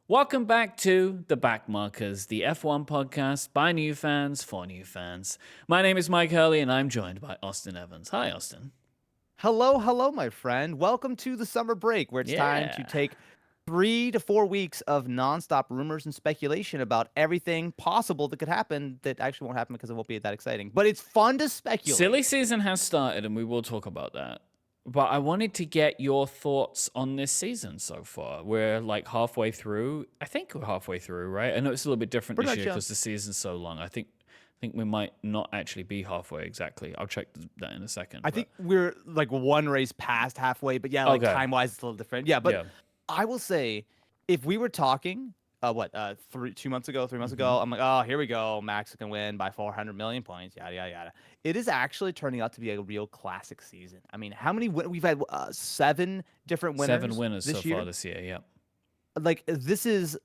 Welcome back to The Backmarkers, the F1 podcast by new fans for new fans. My name is Mike Hurley, and I'm joined by Austin Evans. Hi, Austin. Hello, hello, my friend. Welcome to the summer break, where it's time to Yeah. take 3 to 4 weeks of nonstop rumors and speculation about everything possible that could happen that actually won't happen because it won't be that exciting. But it's fun to Silly speculate. season has started, and we will talk about that. But I wanted to get your thoughts on this season so far. We're like halfway through. I think we're halfway through, right? I know it's a little bit different Pretty this much, year yeah. because the season's so long. I think we might not actually be halfway exactly. I'll check that in a second. I But think we're like one race past halfway, but yeah, like okay, time wise, it's a little different. Yeah, but yeah. I will say, if we were talking, 2 months ago, 3 months hmm ago, I'm like, oh, here we go, Max can win by 400 million points, yada yada yada. It is actually turning out to be a real classic season. I mean, we've had 7 different 7 winners winners so this far year. this year. Yeah. Like this is,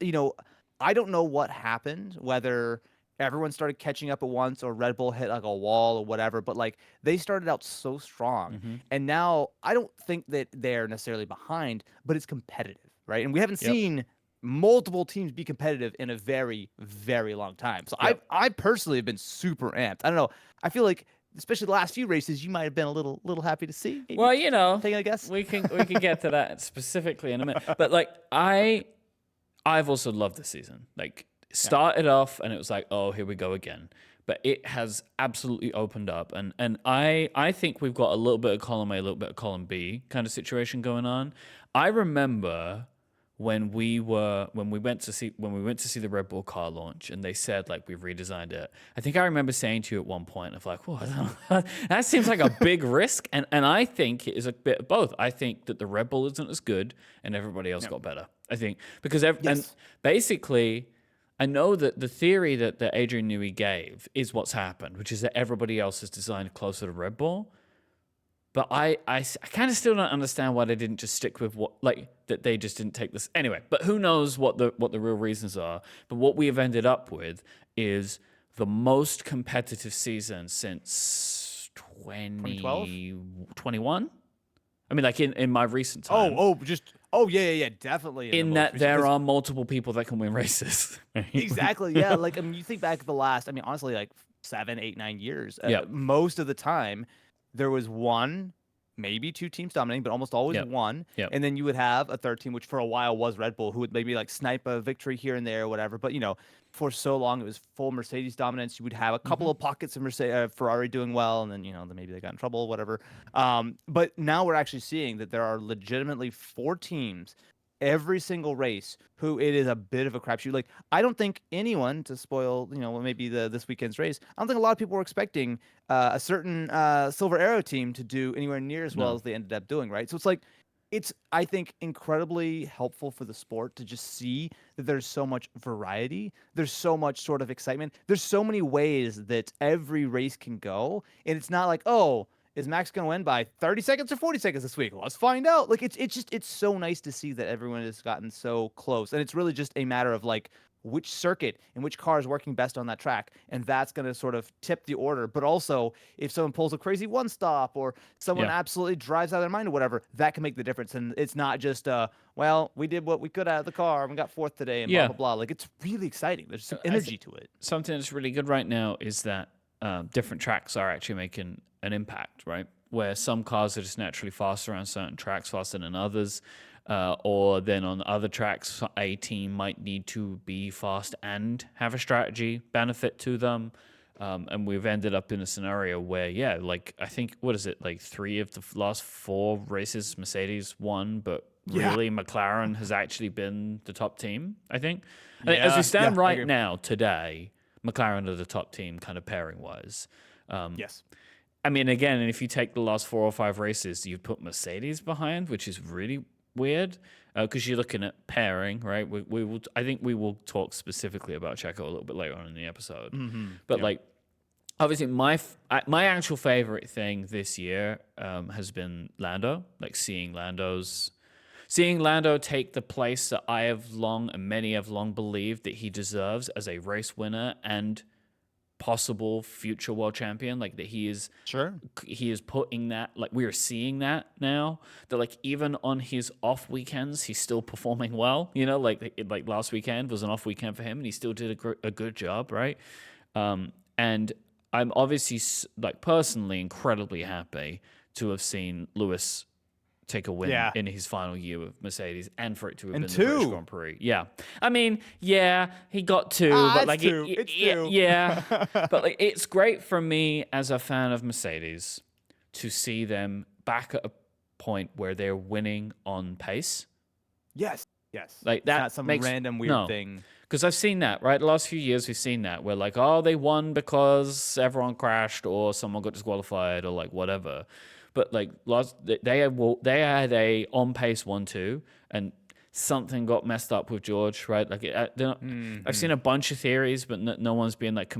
I don't know what happened, whether everyone started catching up at once or Red Bull hit like a wall or whatever, but like they started out so strong. hmm And now I don't think that they're necessarily behind, but it's competitive, right? And we haven't Yep. seen multiple teams be competitive in a very, very long time. So I Yep. I personally have been super amped. I don't know. I feel like especially the last few races, you might have been a little happy to see. Maybe Well, taking a guess. we can get to that specifically in a minute. But like I've also loved this season. Like Yeah. started off and it was like, oh, here we go again. But it has absolutely opened up, and I think we've got a little bit of column A, a little bit of column B kind of situation going on. I remember when we went to see the Red Bull car launch, and they said like we've redesigned it. I think I remember saying to you at one point of like, well, that seems like a big risk, and I think it is a bit of both. I think that the Red Bull isn't as good, and everybody else Yeah. got better. I think because and Yes. basically. I know that the theory that Adrian Newey gave is what's happened, which is that everybody else is designed closer to Red Bull. But I kind of still don't understand why they didn't just stick with what like that they just didn't take this anyway. But who knows what the real reasons are? But what we have ended up with is the most competitive season since 2012. 2021. I mean, like in my recent Oh, time, oh, just oh yeah, yeah, yeah, definitely in the in most that recent. there Because are multiple people that can win races. Right? exactly, yeah. Like I mean, you think back at the last. I mean, honestly, like 7, 8, 9 years. Yep. Most of the time, there was one, maybe two teams dominating, but almost always Yep. one. Yep. And then you would have a third team, which for a while was Red Bull, who would maybe like snipe a victory here and there or whatever. But for so long it was full Mercedes dominance. You would have a couple hmm of pockets of Ferrari doing well, and then then maybe they got in trouble, whatever. But now we're actually seeing that there are legitimately 4 teams every single race who it is a bit of a crapshoot. Like I don't think anyone, to spoil maybe the this weekend's race, I don't think a lot of people were expecting a certain Silver Arrow team to do anywhere near as well No. as they ended up doing, right? So it's like it's I think incredibly helpful for the sport to just see that there's so much variety, there's so much sort of excitement, there's so many ways that every race can go, and it's not like, oh, is Max going to win by 30 seconds or 40 seconds this week? Let's find out. Like it's so nice to see that everyone has gotten so close, and it's really just a matter of like which circuit and which car is working best on that track, and that's going to sort of tip the order. But also, if someone pulls a crazy one stop or someone Yeah. absolutely drives out of their mind or whatever, that can make the difference. And it's not just well, we did what we could out of the car and we got fourth today and blah Yeah. blah blah. Like it's really exciting. There's some I th- energy to it. Something that's really good right now is that different tracks are actually making an impact, right? Where some cars are just naturally faster on certain tracks, faster than others, or then on other tracks, a team might need to be fast and have a strategy benefit to them. And we've ended up in a scenario where, yeah, like I think what is it, like 3 of the last 4 races Mercedes won, but Yeah. really McLaren has actually been the top team. I think as we Yeah. stand Yeah. I right agree. now today, McLaren are the top team, kind of pairing wise. Yes. I mean, again, if you take the last 4 or 5 races, you've put Mercedes behind, which is really weird because you're looking at pairing, right? We will. I think we will talk specifically about Checo a little bit later on in the episode, but Yep. like obviously my actual favorite thing this year has been Lando, like seeing Lando take the place that I have long and many have long believed that he deserves as a race winner and possible future world champion. Like that he is putting that, like we are seeing that now, that like even on his off weekends he's still performing well, like last weekend was an off weekend for him and he still did a good job, right? And I'm obviously like personally incredibly happy to have seen Lewis take a win in his final year with Mercedes, and for it to have been the British Grand Prix. Yeah, I mean, yeah, he got two, but like, it's two. Yeah, but like, it's great for me as a fan of Mercedes to see them back at a point where they're winning on pace. Yes. Like that, not some random weird thing. Because I've seen that, right? The last few years we've seen that where like, oh, they won because everyone crashed or someone got disqualified or like whatever. But like they had a on pace 1-2 and something got messed up with George, right? Like I've seen a bunch of theories, but no one's been like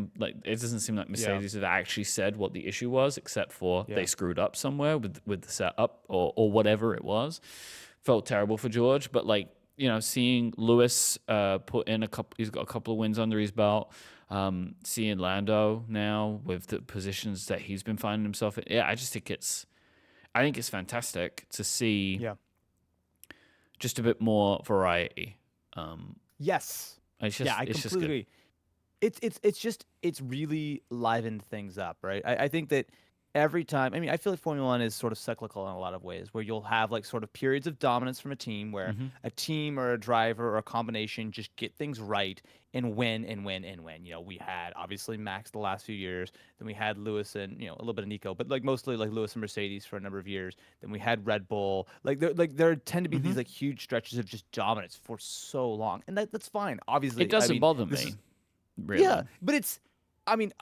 it doesn't seem like Mercedes have actually said what the issue was, except for they screwed up somewhere with the setup or whatever it was. Felt terrible for George, but like, seeing Lewis put in he's got a couple of wins under his belt. Seeing Lando now with the positions that he's been finding himself in. Yeah, I think it's fantastic to see just a bit more variety. Yes. I completely agree. It's really livened things up, right? I think that every time, I feel like Formula One is sort of cyclical in a lot of ways, where you'll have like sort of periods of dominance from a team where a team or a driver or a combination just get things right and win and win and win. We had obviously Max the last few years, then we had Lewis and a little bit of Nico, but like mostly like Lewis and Mercedes for a number of years. Then we had Red Bull. There tend to be these like huge stretches of just dominance for so long, and that's fine. Obviously, it doesn't bother me. Really. Yeah, but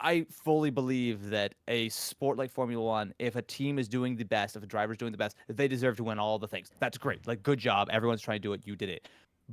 I fully believe that a sport like Formula One, if a team is doing the best, if a driver's doing the best, they deserve to win all the things. That's great. Like, good job. Everyone's trying to do it. You did it.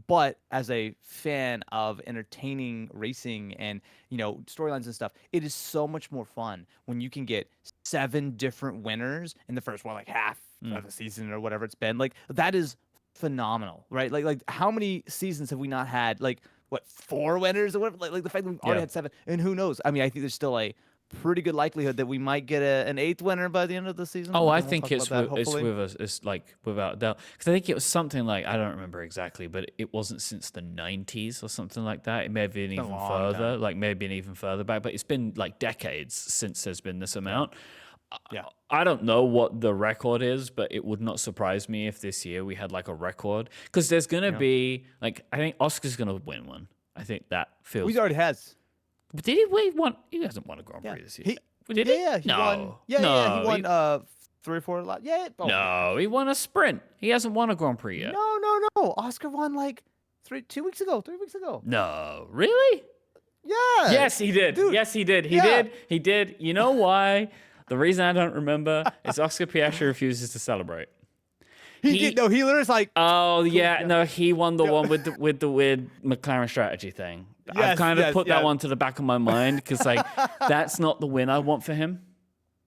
But as a fan of entertaining racing and, storylines and stuff, it is so much more fun when you can get 7 different winners in the first, like half of the season or whatever it's been. Like, that is phenomenal, right? Like how many seasons have we not had? Like, what, 4 winners or whatever? Like the fact that we've already had 7, and who knows? I think there's still a pretty good likelihood that we might get an 8th winner by the end of the season. Oh, I think it's with us. It's like without doubt, because I think it was something like, I don't remember exactly, but it wasn't since the 90s or something like that. It may have been even further, like maybe even further back, but it's been like decades since there's been this amount. Yeah. I don't know what the record is, but it would not surprise me if this year we had like a record, because there's going to be like, I think Oscar's going to win one. I think that feels. He already has. Did he win? He hasn't won a Grand Prix this year. Did he? Yeah, he won. Yeah, he won 3 or 4 lots. Yeah. No, he won a sprint. He hasn't won a Grand Prix yet. No. Oscar won like 3 weeks ago. No, really? Yeah. Yes, he did. Dude. Yes, he did. He did. You know why? The reason I don't remember is Oscar Piastri refuses to celebrate. He did. No, he literally was like. Oh yeah, no, he won the one with the weird McLaren strategy thing. I've kind of put that one to the back of my mind because like that's not the win I want for him.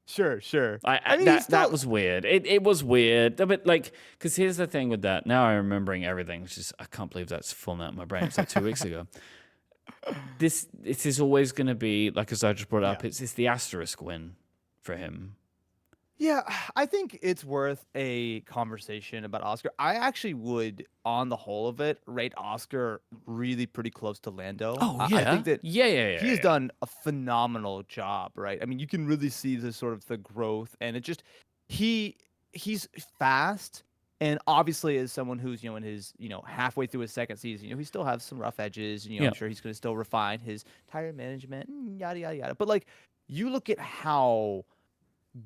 Sure. That was weird. It was weird, but like, because here's the thing with that. Now I'm remembering everything, which is I can't believe that's fallen out of my brain. It's like 2 weeks ago. This is always going to be like, as I just brought up. It's the asterisk win for him. Yeah, I think it's worth a conversation about Oscar. I actually would, on the whole of it, rate Oscar really pretty close to Lando. Oh, yeah. I think that he's yeah. done a phenomenal job, right? You can really see the growth, and it just he's fast, and obviously as someone who's in his halfway through his second season, he still has some rough edges, and I'm sure he's going to still refine his tire management, yada yada yada. But like, you look at how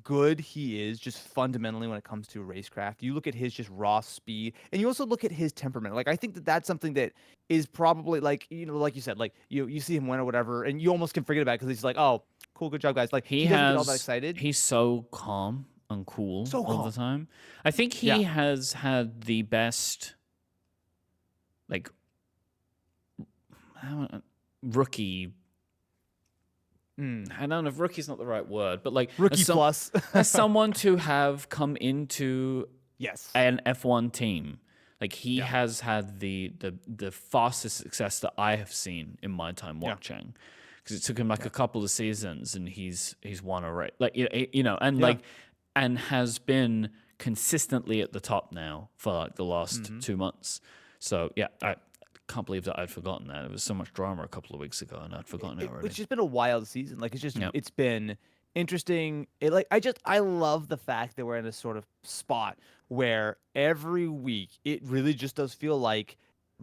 good he is just fundamentally when it comes to racecraft. You look at his just raw speed, and you also look at his temperament. Like, I think that's something that is probably like, like you said, like you see him win or whatever, and you almost can forget about it because he's like, oh, cool, good job, guys. Like, he doesn't get all that excited. He's so calm and cool all the time. I think he has had the best like rookie. I don't know if rookie's not the right word, but like rookie plus as someone to have come into an F1 team, like he has had the fastest success that I have seen in my time watching. because it took him like a couple of seasons, and he's won a race, like and Yeah. and has been consistently at the top now for like the last 2 months. So yeah, I can't believe that I'd forgotten that. There was so much drama a couple of weeks ago, and I'd forgotten it already. It's just been a wild season. Like Yep. it's been interesting. I love the fact that we're in a sort of spot where every week it really just does feel like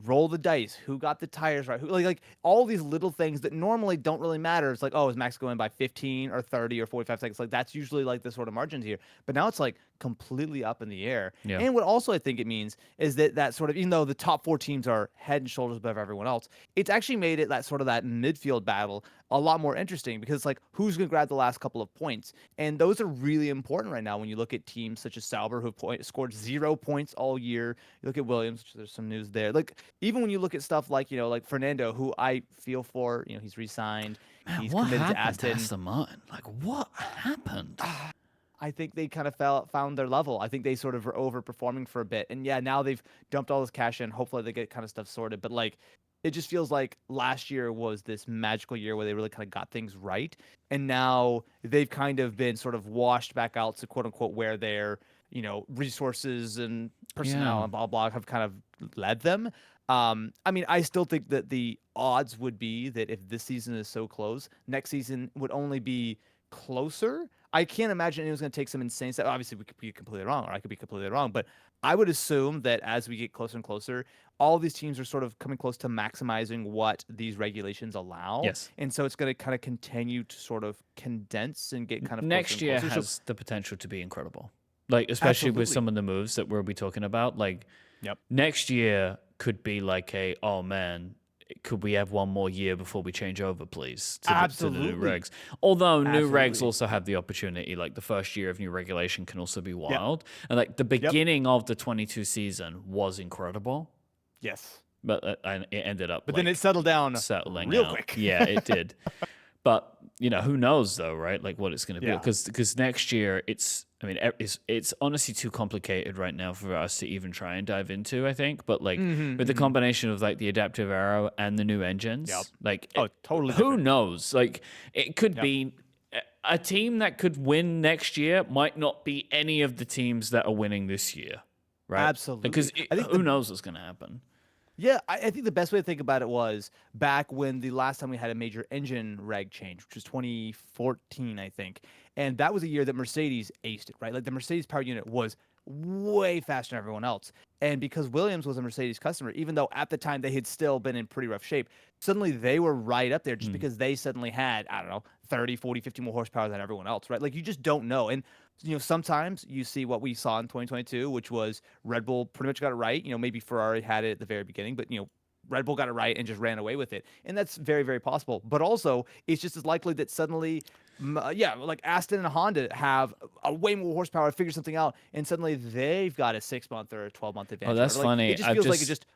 roll the dice, who got the tires right, who like all these little things that normally don't really matter. It's like, oh, is Max going by 15 or 30 or 45 seconds? Like that's usually like the sort of margins here. But now it's like completely up in the air. Yeah. And what also I think it means is that sort of, even though the top four teams are head and shoulders above everyone else, it's actually made it that sort of that midfield battle a lot more interesting, because it's like who's going to grab the last couple of points. And those are really important right now when you look at teams such as Sauber, who scored 0 points all year. You look at Williams, which there's some news there. Like even when you look at stuff like, like Fernando, who I feel for, he's re-signed. Man, He's what committed to happened to Aston. Aston Martin? Like, what happened? I think they kind of found their level. I think they sort of were overperforming for a bit. And yeah, now they've dumped all this cash in. Hopefully they get kind of stuff sorted. But like, it just feels like last year was this magical year where they really kind of got things right. And now they've kind of been sort of washed back out to quote unquote where their, resources and personnel Yeah. and blah, blah have kind of led them. I mean, I still think that the odds would be that if this season is so close, next season would only be closer. I can't imagine anyone's going to take some insane step. Obviously, we could be completely wrong, or I could be completely wrong. But I would assume that as we get closer and closer, all these teams are sort of coming close to maximizing what these regulations allow. Yes. And so it's going to kind of continue to sort of condense and get kind of Next closer year and closer. has the potential to be incredible. Like, especially with Absolutely. some of the moves that we'll be talking about. Like, Yep. next year could be like oh man, could we have one more year before we change over, please, to the new Absolutely. regs? Although new regs Absolutely. also have the opportunity, like the first year of new regulation can also be wild. And like the beginning of the 22 season was incredible, Yes. but it ended up But like, then it settled down settling real out. quick. Yeah, it did. But who knows though, right? Like what it's going to be, Yeah. because next year it's honestly too complicated right now for us to even try and dive into. I think, but like with the combination of like the adaptive aero and the new engines, Yep. like Oh, totally who different. knows? Like it could be a team that could win next year might not be any of the teams that are winning this year, right? Absolutely. Because I think who knows what's going to happen? Yeah, I think the best way to think about it was back when the last time we had a major engine reg change, which was 2014, I think. And that was a year that Mercedes aced it, right? Like the Mercedes power unit was way faster than everyone else. And because Williams was a Mercedes customer, even though at the time they had still been in pretty rough shape, suddenly they were right up there just because they suddenly had, I don't know, 30, 40, 50 more horsepower than everyone else, right? Like you just don't know. And sometimes you see what we saw in 2022, which was Red Bull pretty much got it right. Maybe Ferrari had it at the very beginning, but Red Bull got it right and just ran away with it. And that's very, very possible. But also, it's just as likely that suddenly, like Aston and Honda have a way more horsepower, figure something out, and suddenly they've got a 6-month or a 12-month advantage. Oh, that's Like, funny. It just feels like it just.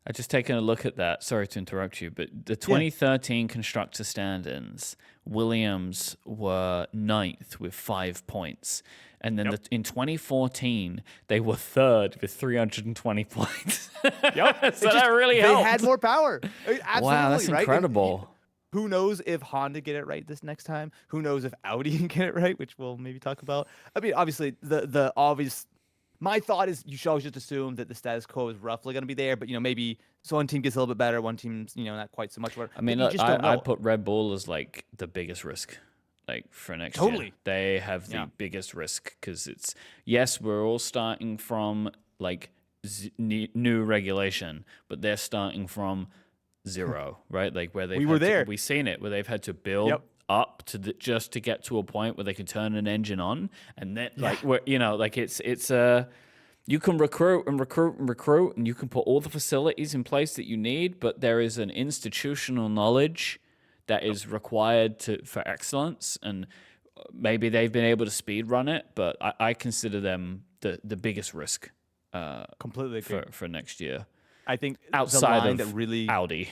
I've just taken a look at that. Sorry to interrupt you, but the 2013 constructor stand-ins, Williams were 9th with 5 points. And then in 2014, they were 3rd with 320 points. Yep. So that really helped. They had more power. Absolutely, Wow, that's right? incredible. Who knows if Honda get it right this next time? Who knows if Audi can get it right, which we'll maybe talk about. I mean, obviously, the obvious. My thought is you should always just assume that the status quo is roughly going to be there, but maybe so one team gets a little bit better, one team's not quite so much better. I mean, you look, just don't I know. put Red Bull as like the biggest risk, like for next Totally. year. They have the Yeah. biggest risk because yes, we're all starting from like new regulation, but they're starting from zero, right? Like where We were there. We've seen it where they've had to build Yep. up to just to get to a point where they can turn an engine on, and then like where like it's you can recruit and recruit and recruit, and you can put all the facilities in place that you need, but there is an institutional knowledge that is required for excellence, and maybe they've been able to speed run it, but I consider them the biggest risk Completely agree. for next year. I think Outside the line of that really Audi.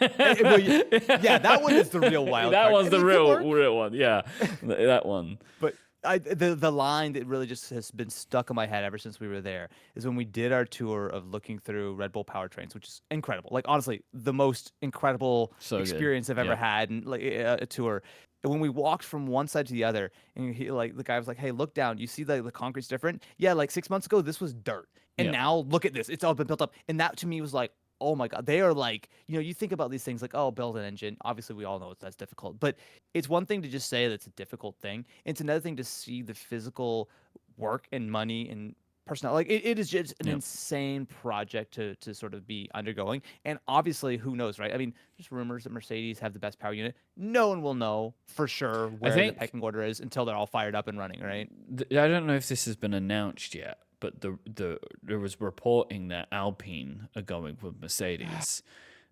Well, yeah, that one is the real wild That card. one's I the mean, it could work. real one. Yeah, that one. But the line that really just has been stuck in my head ever since we were there is when we did our tour of looking through Red Bull powertrains, which is incredible. Like honestly, the most incredible So good. experience I've ever Yeah. had, and like a tour. And when we walked from one side to the other, and the guy was like, "Hey, look down. You see the concrete's different? Yeah, like 6 months ago, this was dirt, and Yeah. now look at this. It's all been built up." And that to me was like, oh my God, they are like, you think about these things like, oh, build an engine. Obviously, we all know that's difficult, but it's one thing to just say that's a difficult thing. It's another thing to see the physical work and money and personnel. Like it is just an Yeah. insane project to sort of be undergoing. And obviously, who knows, right? I mean, there's rumors that Mercedes have the best power unit. No one will know for sure I where the think pecking order is until they're all fired up and running, right? I don't know if this has been announced yet, but there was reporting that Alpine are going with Mercedes.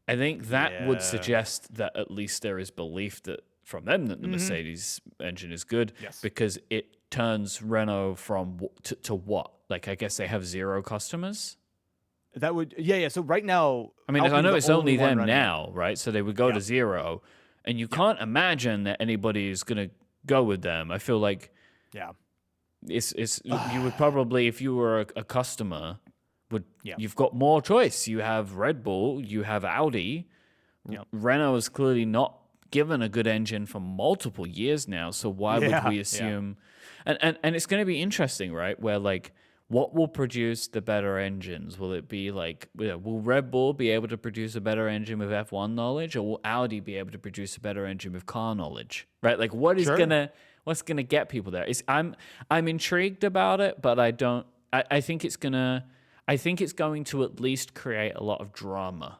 I think that would Yeah. suggest that at least there is belief that from them that the Hmm. Mercedes engine is good Yes. because it turns Renault from to what? Like I guess they have zero customers. That would, yeah. So right now, I mean, I Alpine's know the it's only only one them running it. now, right? So they would go to Yep. zero, and you Yep. can't imagine that anybody is going to go with them. I feel like Yeah. it's you would probably if you were a customer would Yeah. you've got more choice. You have Red Bull, you have Audi. Yep. Renault is clearly not given a good engine for multiple years now, so why would Yeah. we Yeah. assume and it's going to be interesting, right? Where like what will produce the better engines? Will it be like will Red Bull be able to produce a better engine with F1 knowledge, or will Audi be able to produce a better engine with car knowledge? Right? Like Sure. what's gonna get people there? I'm intrigued about it, but I don't. I think it's gonna. I think it's going to at least create a lot of drama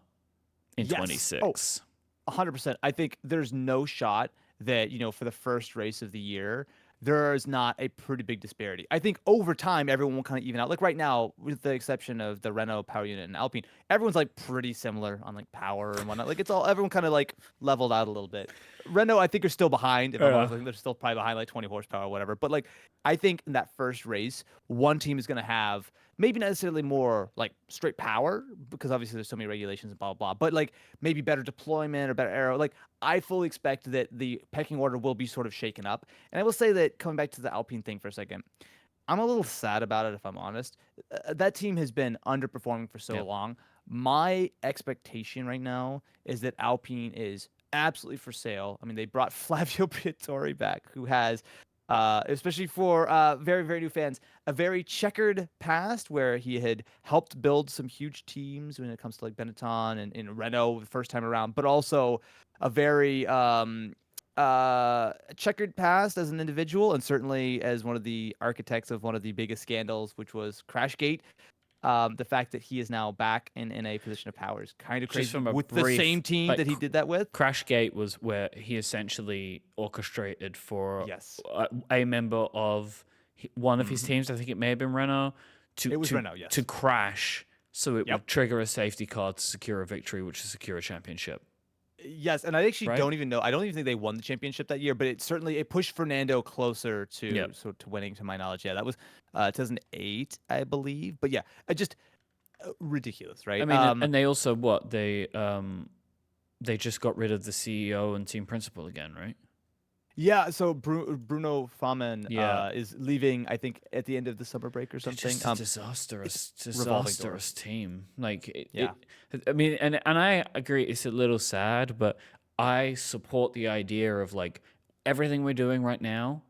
in Yes. Oh, 26. 100%. I think there's no shot that, for the first race of the year, there is not a pretty big disparity. I think over time, everyone will kind of even out. Like right now, with the exception of the Renault power unit and Alpine, everyone's like pretty similar on like power and whatnot. Like everyone kind of like leveled out a little bit. Renault, I think, are still behind. If I'm Yeah. honest, like, they're still probably behind like 20 horsepower or whatever. But like, I think in that first race, one team is going to have maybe not necessarily more like straight power because obviously there's so many regulations and blah, blah, blah, but like maybe better deployment or better aero. Like, I fully expect that the pecking order will be sort of shaken up. And I will say that coming back to the Alpine thing for a second, I'm a little sad about it if I'm honest. That team has been underperforming for so Yep. long. My expectation right now is that Alpine is absolutely for sale. I mean, they brought Flavio Briatore back, who has, especially for very, very new fans, a very checkered past where he had helped build some huge teams when it comes to like Benetton and Renault the first time around, but also a very checkered past as an individual and certainly as one of the architects of one of the biggest scandals, which was Crashgate. The fact that he is now back in a position of power is kind of Just crazy from a with the brief, same team like that he did that with. Crashgate was where he essentially orchestrated for Yes. a member of one of his Mhm. teams. I think it may have been Renault It was Renault, yes. to crash, so it Yep. would trigger a safety car to secure a victory, which is secure a championship. Yes, and I actually Right? don't even know. I don't even think they won the championship that year, but it pushed Fernando closer Yep. to winning, to my knowledge. Yeah, that was 2008, I believe. But yeah, just ridiculous, I right? mean, and they also they just got rid of the CEO and team principal again, right? Yeah, so Bruno Famen Yeah. is leaving, I think, at the end of the summer break or They're something. just a disastrous, revolving door. disastrous team. Like, Yeah. I mean, and I agree, it's a little sad, but I support the idea of like everything we're doing right now.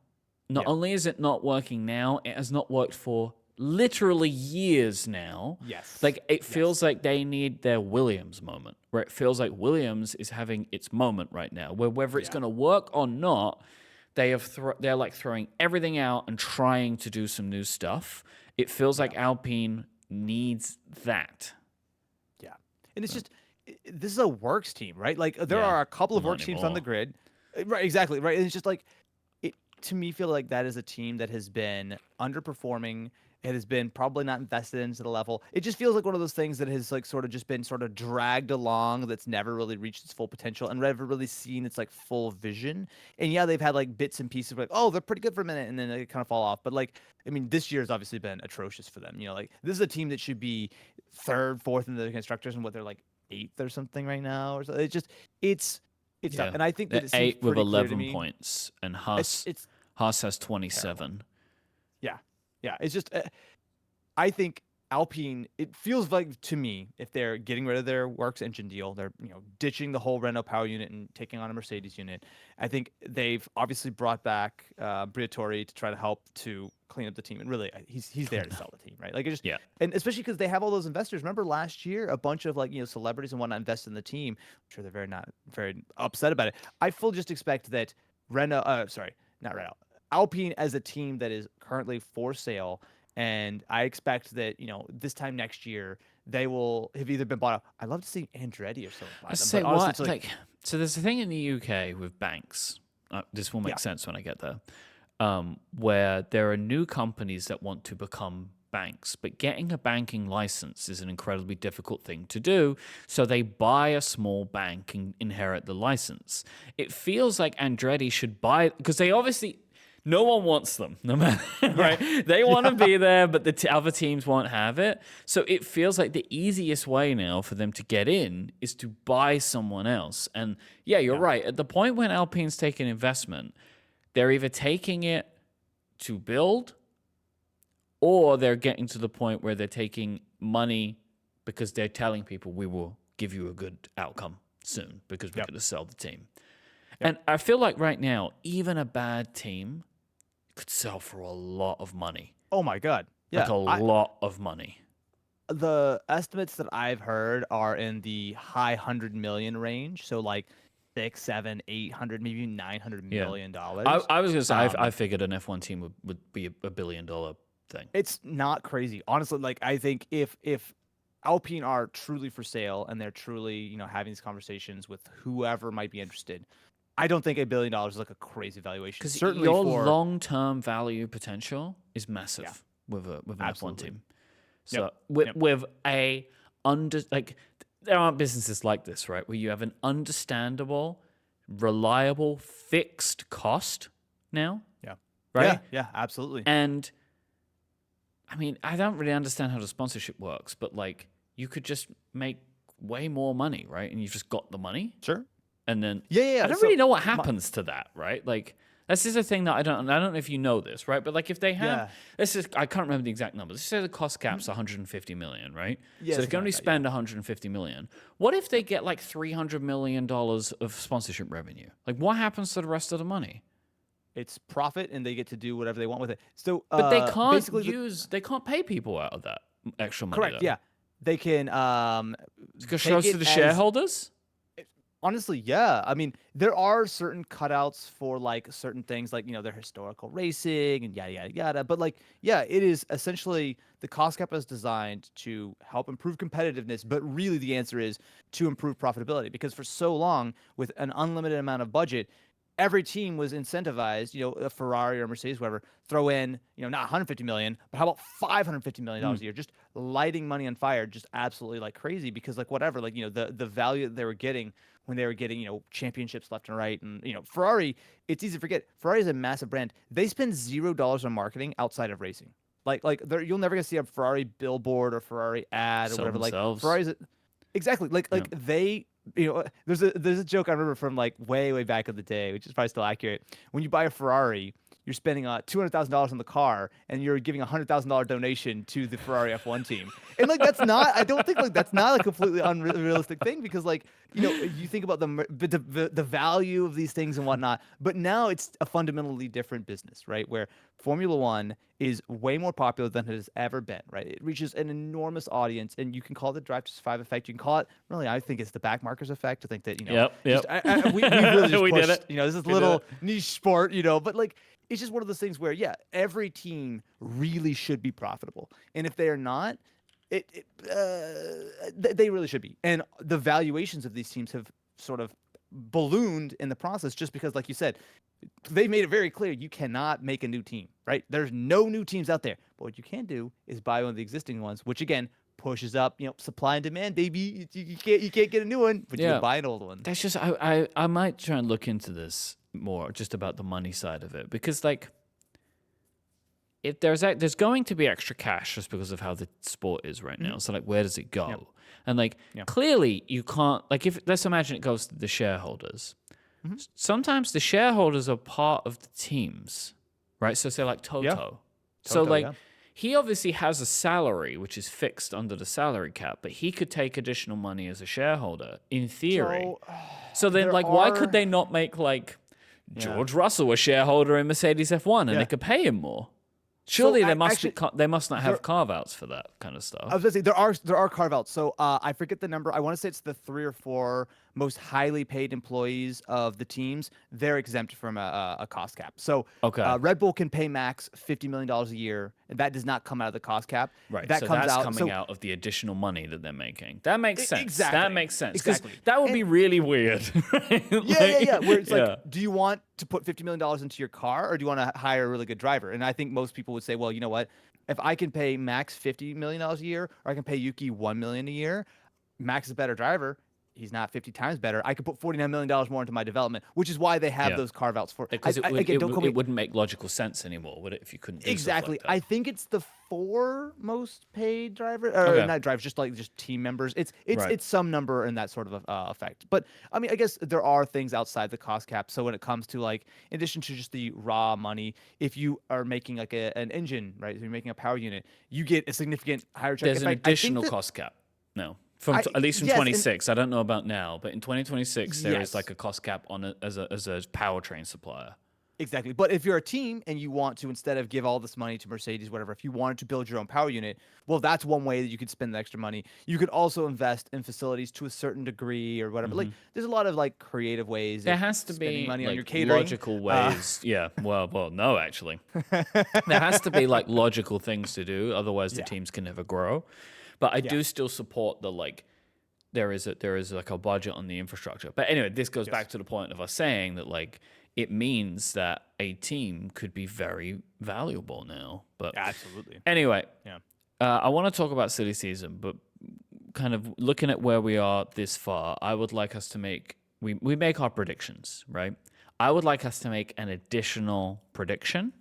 Not Yeah. only is it not working now, it has not worked for literally years now. Yes. Like, it Yes. feels like they need their Williams moment, where it feels like Williams is having its moment right now, where whether it's Yeah. going to work or not, they're like throwing everything out and trying to do some new stuff. It feels like Alpine needs that. Yeah. And it's just this is a works team, right? Like there Yeah, are a couple of not works teams on the anymore. grid. Right, exactly, right. And it's just like it to me feel like that is a team that has been underperforming. It has been probably not invested into the level. It just feels like one of those things that has like sort of just been sort of dragged along that's never really reached its full potential and never really seen its like full vision. And yeah, they've had like bits and pieces of like, oh, they're pretty good for a minute and then they kind of fall off. But like, I mean, this year has obviously been atrocious for them. Like this is a team that should be third, fourth in the constructors and what they're like eighth or something right now or so. It's tough. Yeah. And I think They're that it seems 8 with pretty clear to 11 me. points, and It's Haas has 27. Yeah, yeah. It's just I think Alpine. It feels like to me, if they're getting rid of their works engine deal, they're ditching the whole Renault power unit and taking on a Mercedes unit. I think they've obviously brought back Briatore to try to help to clean up the team, and really, he's there to sell the team, right? Like it just Yeah. and especially because they have all those investors. Remember last year, a bunch of like celebrities and whatnot invested in the team. I'm sure they're very upset about it. I fully just expect that Renault, sorry, not Renault, Alpine as a team that is currently for sale. And I expect that, this time next year, they will have either been bought up. I'd love to see Andretti or something buy I them. say But honestly, what? it's like, So there's a thing in the UK with banks. This will yeah, make sense when I get there. Where there are new companies that want to become banks, but getting a banking license is an incredibly difficult thing to do. So they buy a small bank and inherit the license. It feels like Andretti should buy, because they obviously, no one wants them, no matter, right? They want to be there, but the other teams won't have it. So it feels like the easiest way now for them to get in is to buy someone else. And yeah, you're right. At the point when Alpine's taking investment, they're either taking it to build, or they're getting to the point where they're taking money because they're telling people, we will give you a good outcome soon because we're going to sell the team. And I feel like right now, even a bad team could sell for a lot of money. oh my God. Yeah. Like a lot of money. The estimates that I've heard are in the high 100 million range. So like 6, 7, 800, maybe $900 million. I was going to say, I figured an F1 team would be a $1 billion thing. It's not crazy. Honestly, like I think if Alpine are truly for sale and they're truly, having these conversations with whoever might be interested, I don't think $1 billion is like a crazy valuation. Because Certainly your for long-term value potential is massive with an F1 Absolutely. team. So with a there aren't businesses like this, right? Where you have an understandable, reliable, fixed cost now. Yeah. Right? Yeah, absolutely. And I mean, I don't really understand how the sponsorship works, but like you could just make way more money, right? And you've just got the money. Sure. And then Yeah. I don't really know what happens to that, right? Like this is a thing that I don't know if you know this, right? But like if they have I can't remember the exact numbers. Let's say the cost cap's 150 million, right? Yeah, so they something can only like that, spend 150 million. What if they get like $300 million of sponsorship revenue? Like what happens to the rest of the money? It's profit and they get to do whatever they want with it. So But they can't basically they can't pay people out of that extra money. correct, though. yeah. They can It goes take to it the as- shareholders. Honestly, yeah. I mean, there are certain cutouts for like certain things, like their historical racing and yada yada yada. But like, yeah, it is essentially the cost cap is designed to help improve competitiveness, but really the answer is to improve profitability because for so long, with an unlimited amount of budget, every team was incentivized, a Ferrari or Mercedes, whatever, throw in, not 150 million, but how about 550 million dollars a year, just lighting money on fire, just absolutely like crazy because like whatever, like the value that they were getting when they were getting championships left and right, and Ferrari, it's easy to forget. Ferrari is a massive brand. They spend $0 on marketing outside of racing. Like you'll never gonna see a Ferrari billboard or Ferrari ad or Sell whatever. themselves. Like Ferrari's exactly like they. There's a joke I remember from like way back in the day, which is probably still accurate. When you buy a Ferrari, you're spending $200,000 on the car, and you're giving $100,000 donation to the Ferrari F1 team. And like that's not, I don't think like that's not a completely unrealistic thing because like you think about the value of these things and whatnot. But now it's a fundamentally different business, right? Where Formula One is way more popular than it has ever been, right? It reaches an enormous audience, and you can call it the Drive to Survive effect. You can call it, really, I think it's the backmarkers effect. I think that, Yep. we really just We pushed, did it. this is a little niche sport, but like, it's just one of those things where, yeah, every team really should be profitable. And if they are not, they really should be. And the valuations of these teams have sort of ballooned in the process just because, like you said, they've made it very clear you cannot make a new team, right? There's no new teams out there. But what you can do is buy one of the existing ones, which again pushes up, supply and demand, baby. You can't get a new one, but you can buy an old one. That's just I might try and look into this more, just about the money side of it, because like if there's going to be extra cash just because of how the sport is right now. So like, where does it go? Yep. And like clearly you can't, like, if let's imagine it goes to the shareholders. Sometimes the shareholders are part of the teams. right? So say like Yeah. Toto. So Toto, like yeah. he obviously has a salary which is fixed under the salary cap, but he could take additional money as a shareholder in theory. So So then there like why could are, they not make like yeah, George Russell a shareholder in Mercedes F1 and they yeah. could pay him more? So Surely there must be actually, they must not there have carve outs for that kind of I was stuff. gonna say there are carve outs. So I forget the number. I want to say it's the 3 or 4 most highly paid employees of the teams. They're exempt from a cost cap. So Okay. Red Bull can pay Max $50 million a year, and that does not come out of the cost cap. Right. That So comes that's out. coming So out of the additional money that they're making. That makes sense. That exactly, makes sense. Because exactly. that would be And really weird. Right? yeah. Where it's like, Yeah. do you want to put $50 million into your car, or do you want to hire a really good driver? And I think most people would say, well, you know what? If I can pay Max $50 million a year, or I can pay Yuki $1 million a year, Max is a better driver. He's not 50 times better. I could put $49 million more into my development, which is why they have Yeah. those carve outs for. Because Again, don't call me it wouldn't make logical sense anymore, would it, if you couldn't do stuff exactly. like that? I think it's the 4 most paid driver, or Okay. not drivers, just team members. Right. It's some number in that sort of effect. But I mean, I guess there are things outside the cost cap. So when it comes to like, in addition to just the raw money, if you are making like an engine, right? So you're making a power unit, you get a significant higher check. There's In an fact, I think additional that cost cap now. From I at least from yes, and 26. I don't know about now, but in 2026 there is yes. like a cost cap on it as a powertrain supplier. Exactly. But if you're a team and you want to, instead of give all this money to Mercedes, whatever, if you wanted to build your own power unit, well, that's one way that you could spend the extra money. You could also invest in facilities to a certain degree or whatever. Like, there's a lot of like creative ways There of has to spending be money on your like catering. logical ways. Yeah. Well, no, actually. There has to be like logical things to do, otherwise the Yeah. teams can never grow. But I Yeah. do still support the like there is like a budget on the infrastructure. But anyway, this goes Yes. back to the point of us saying that like it means that a team could be very valuable now. But Absolutely. anyway, Yeah. I want to talk about silly season, but kind of looking at where we are this far, I would like us to make we make our predictions, right? I would like us to make an additional prediction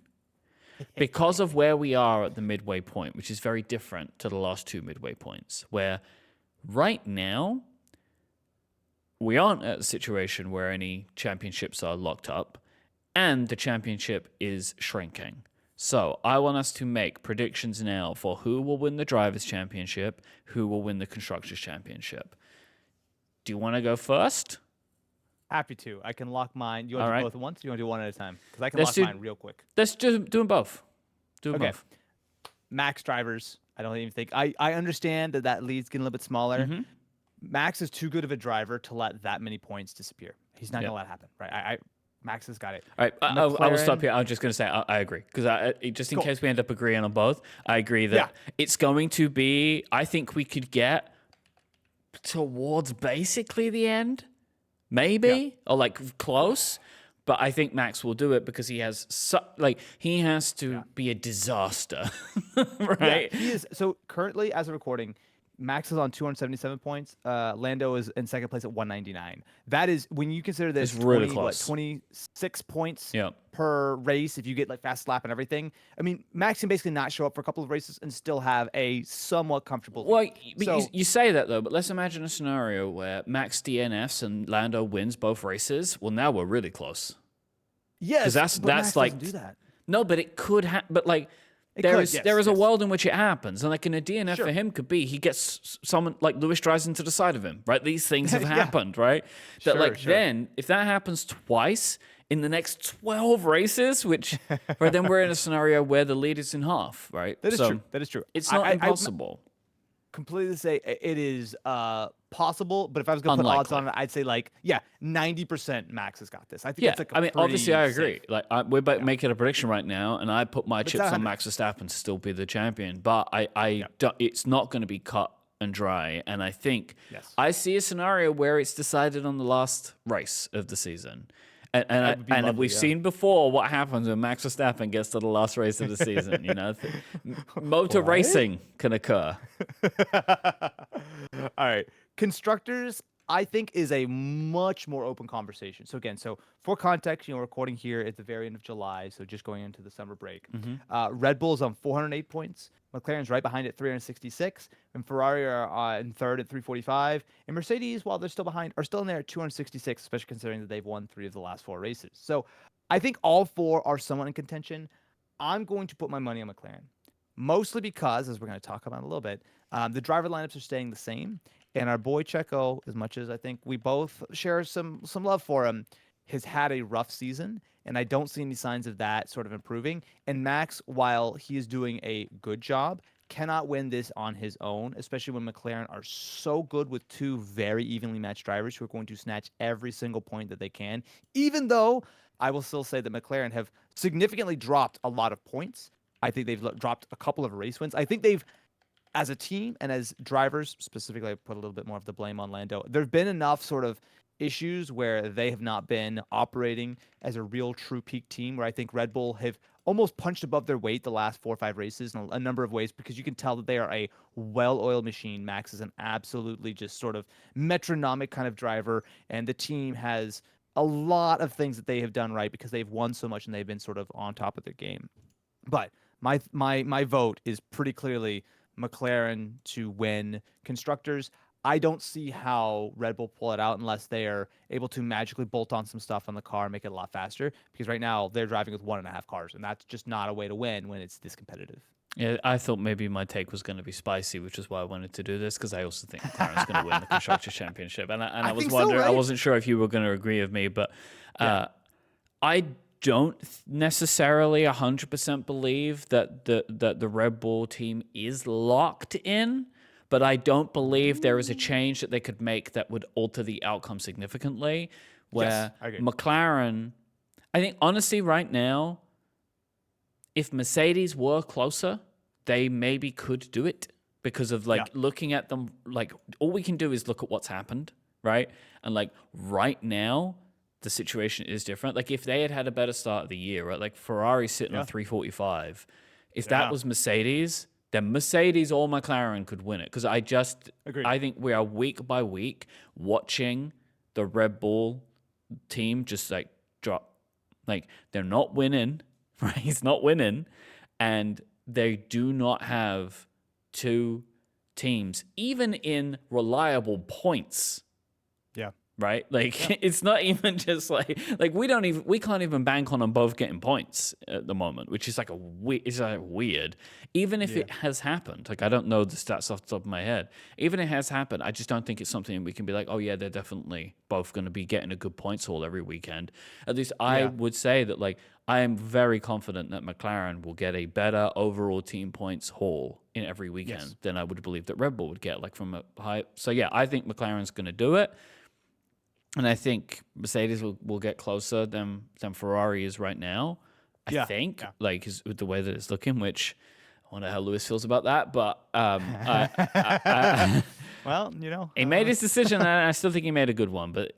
because of where we are at the midway point, which is very different to the last two midway points, where right now we aren't at a situation where any championships are locked up and the championship is shrinking. So I want us to make predictions now for who will win the Drivers' Championship, who will win the Constructors' Championship. Do you want to go first? Happy to. I can lock mine. You want All to do right. both at once? Or you want to do one at a time? Because I can Let's lock do- mine real quick. Let's do them both. Do them Okay. both. Max drivers. I don't even think I understand that lead's getting a little bit smaller. Mm-hmm. Max is too good of a driver to let that many points disappear. He's not Yep. gonna let it happen, right? Max has got it. All right, I will stop McLaren- here. I'm just going to say I agree because just in Cool. case we end up agreeing on both, I agree that Yeah. it's going to be. I think we could get towards basically the end, maybe or like close. But I think Max will do it because he has he has to be a disaster, right? Yeah, he is. So currently, as a recording, Max is on 277 points. Lando is in second place at 199. That is when you consider this It's really 20, close. 26 points Yeah. per race if you get like fast lap and everything. I mean, Max can basically not show up for a couple of races and still have a somewhat comfortable lead. Well, but So- you say that though, but let's imagine a scenario where Max DNFs and Lando wins both races. Well, now we're really close. Yes, that's but Max like doesn't do that. No, but it could happen. But like, It there could, is yes, there is a yes. world in which it happens, and like in a DNF Sure. for him could be he gets someone like Lewis drives into the side of him. Right, these things have Yeah. happened. Right, that Sure, like sure. then if that happens twice in the next 12 races, which right then we're in a scenario where the lead is in half. Right, That is so true. That is true. it's I- not I impossible. completely say it is possible, but if I was gonna put odds Unlikely. on it, I'd say like 90% Max has got this. I think Yeah, that's like I mean, obviously, I agree. safe. Like, we're about making a prediction right now, and I put my it's chips not on 100. Max Verstappen to still be the champion. But it's not going to be cut and dry. And I think Yes. I see a scenario where it's decided on the last race of the season. And would be lovely, we've yeah. sure before what happens when Max Verstappen gets to the last race of the season. You know, motor racing can occur. All right. Constructors, I think, is a much more open conversation. So again, for context, we're recording here at the very end of July, so just going into the summer break. Red Bull's on 408 points. McLaren's right behind at 366, and Ferrari are in third at 345. And Mercedes, while they're still behind, are still in there at 266, especially considering that they've won 3 of the last 4 races. So I think all 4 are somewhat in contention. I'm going to put my money on McLaren, mostly because, as we're going to talk about in a little bit, the driver lineups are staying the same, and our boy Checo, as much as I think we both share some love for him, has had a rough season, and I don't see any signs of that sort of improving. And Max, while he is doing a good job, cannot win this on his own, especially when McLaren are so good with two very evenly matched drivers who are going to snatch every single point that they can, even though I will still say that McLaren have significantly dropped a lot of points. I think they've dropped a couple of race wins. I think they've, as a team and as drivers, specifically, I put a little bit more of the blame on Lando. There have been enough sort of issues where they have not been operating as a real true peak team, where I think Red Bull have almost punched above their weight the last 4 or 5 races in a number of ways, because you can tell that they are a well-oiled machine. Max is an absolutely just sort of metronomic kind of driver, and the team has a lot of things that they have done right because they've won so much and they've been sort of on top of their game. But my vote is pretty clearly McLaren to win constructors. I don't see how Red Bull pull it out unless they are able to magically bolt on some stuff on the car and make it a lot faster. Because right now they're driving with 1.5 cars, and that's just not a way to win when it's this competitive. Yeah, I thought maybe my take was going to be spicy, which is why I wanted to do this, because I also think McLaren's going to win the Constructors' Championship. And I was wondering, I wasn't sure if you were going to agree with me, but I don't necessarily 100% believe that the Red Bull team is locked in, but I don't believe there is a change that they could make that would alter the outcome significantly. Where McLaren, I think honestly right now, if Mercedes were closer, they maybe could do it because of looking at them. Like, all we can do is look at what's happened, right? And like right now, the situation is different. Like, if they had had a better start of the year, right? Like Ferrari sitting on 345. If that was Mercedes, then Mercedes or McLaren could win it. Because I think we are week by week watching the Red Bull team just like drop. Like, they're not winning. Right, he's not winning, and they do not have two teams, even in reliable points. Yeah. Right? Like, it's not even just like we can't even bank on them both getting points at the moment, which is like weird. Even if it has happened, like, I don't know the stats off the top of my head. Even if it has happened, I just don't think it's something we can be like, oh yeah, they're definitely both going to be getting a good points haul every weekend. At least I would say that, like, I am very confident that McLaren will get a better overall team points haul in every weekend than I would believe that Red Bull would get, like, from a high. So yeah, I think McLaren's going to do it. And I think Mercedes will get closer than Ferrari is right now. I think, like, with the way that it's looking, which I wonder how Lewis feels about that. But well, you know, he made his decision, and I still think he made a good one. But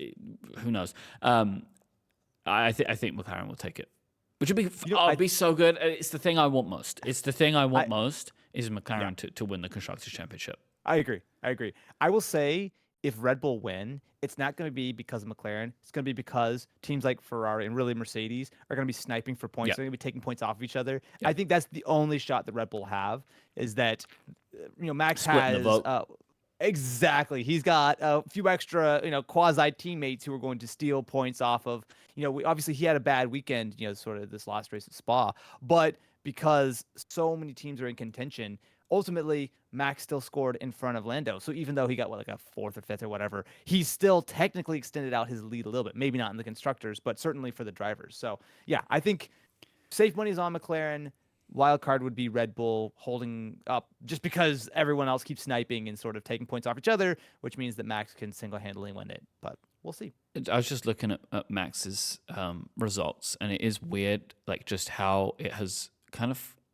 who knows? I think McLaren will take it, which would be be so good. It's the thing I want most. It's the thing I want most is McLaren to win the Constructors' Championship. I agree. I will say, if Red Bull win, it's not going to be because of McLaren. It's going to be because teams like Ferrari and really Mercedes are going to be sniping for points. They're going to be taking points off of each other. I think that's the only shot that Red Bull have, is that, Max has the vote. Exactly. He's got a few extra, quasi teammates who are going to steal points off of, obviously he had a bad weekend, sort of this last race at Spa, but because so many teams are in contention, ultimately Max still scored in front of Lando. So even though he got like a 4th or 5th or whatever, he still technically extended out his lead a little bit. Maybe not in the constructors, but certainly for the drivers. So yeah, I think safe money is on McLaren. Wild card would be Red Bull holding up, just because everyone else keeps sniping and sort of taking points off each other, which means that Max can single-handedly win it. But we'll see. I was just looking at Max's results, and it is weird, like, just how it has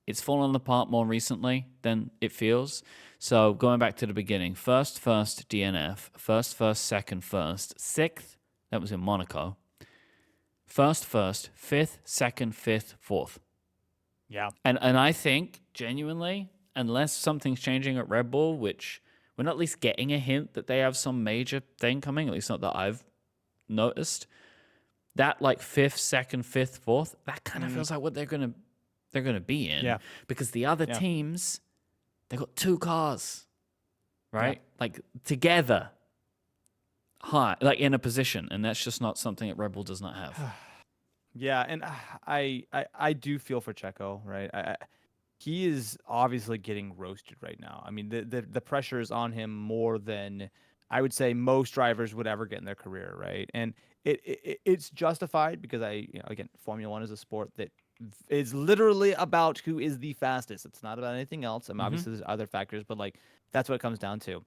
it's fallen apart more recently than it feels. So going back to the beginning, first, DNF, first, second, 6th, that was in Monaco. First, 5th, 2nd, 5th, 4th. Yeah. And I think, genuinely, unless something's changing at Red Bull, which we're not at least getting a hint that they have some major thing coming, at least not that I've noticed, that like 5th, 2nd, 5th, 4th, that kind of feels like what they're going to be in. Yeah. Because the other teams, they've got 2 cars, right? Yeah. Like, together, high, like in a position, and that's just not something that Red Bull does not have. Yeah, and I do feel for Checo, right? He is obviously getting roasted right now. I mean, the pressure is on him more than I would say most drivers would ever get in their career, right? And it's justified because again, Formula One is a sport that is literally about who is the fastest. It's not about anything else. I mean, Hmm. obviously there's other factors, but like that's what it comes down to.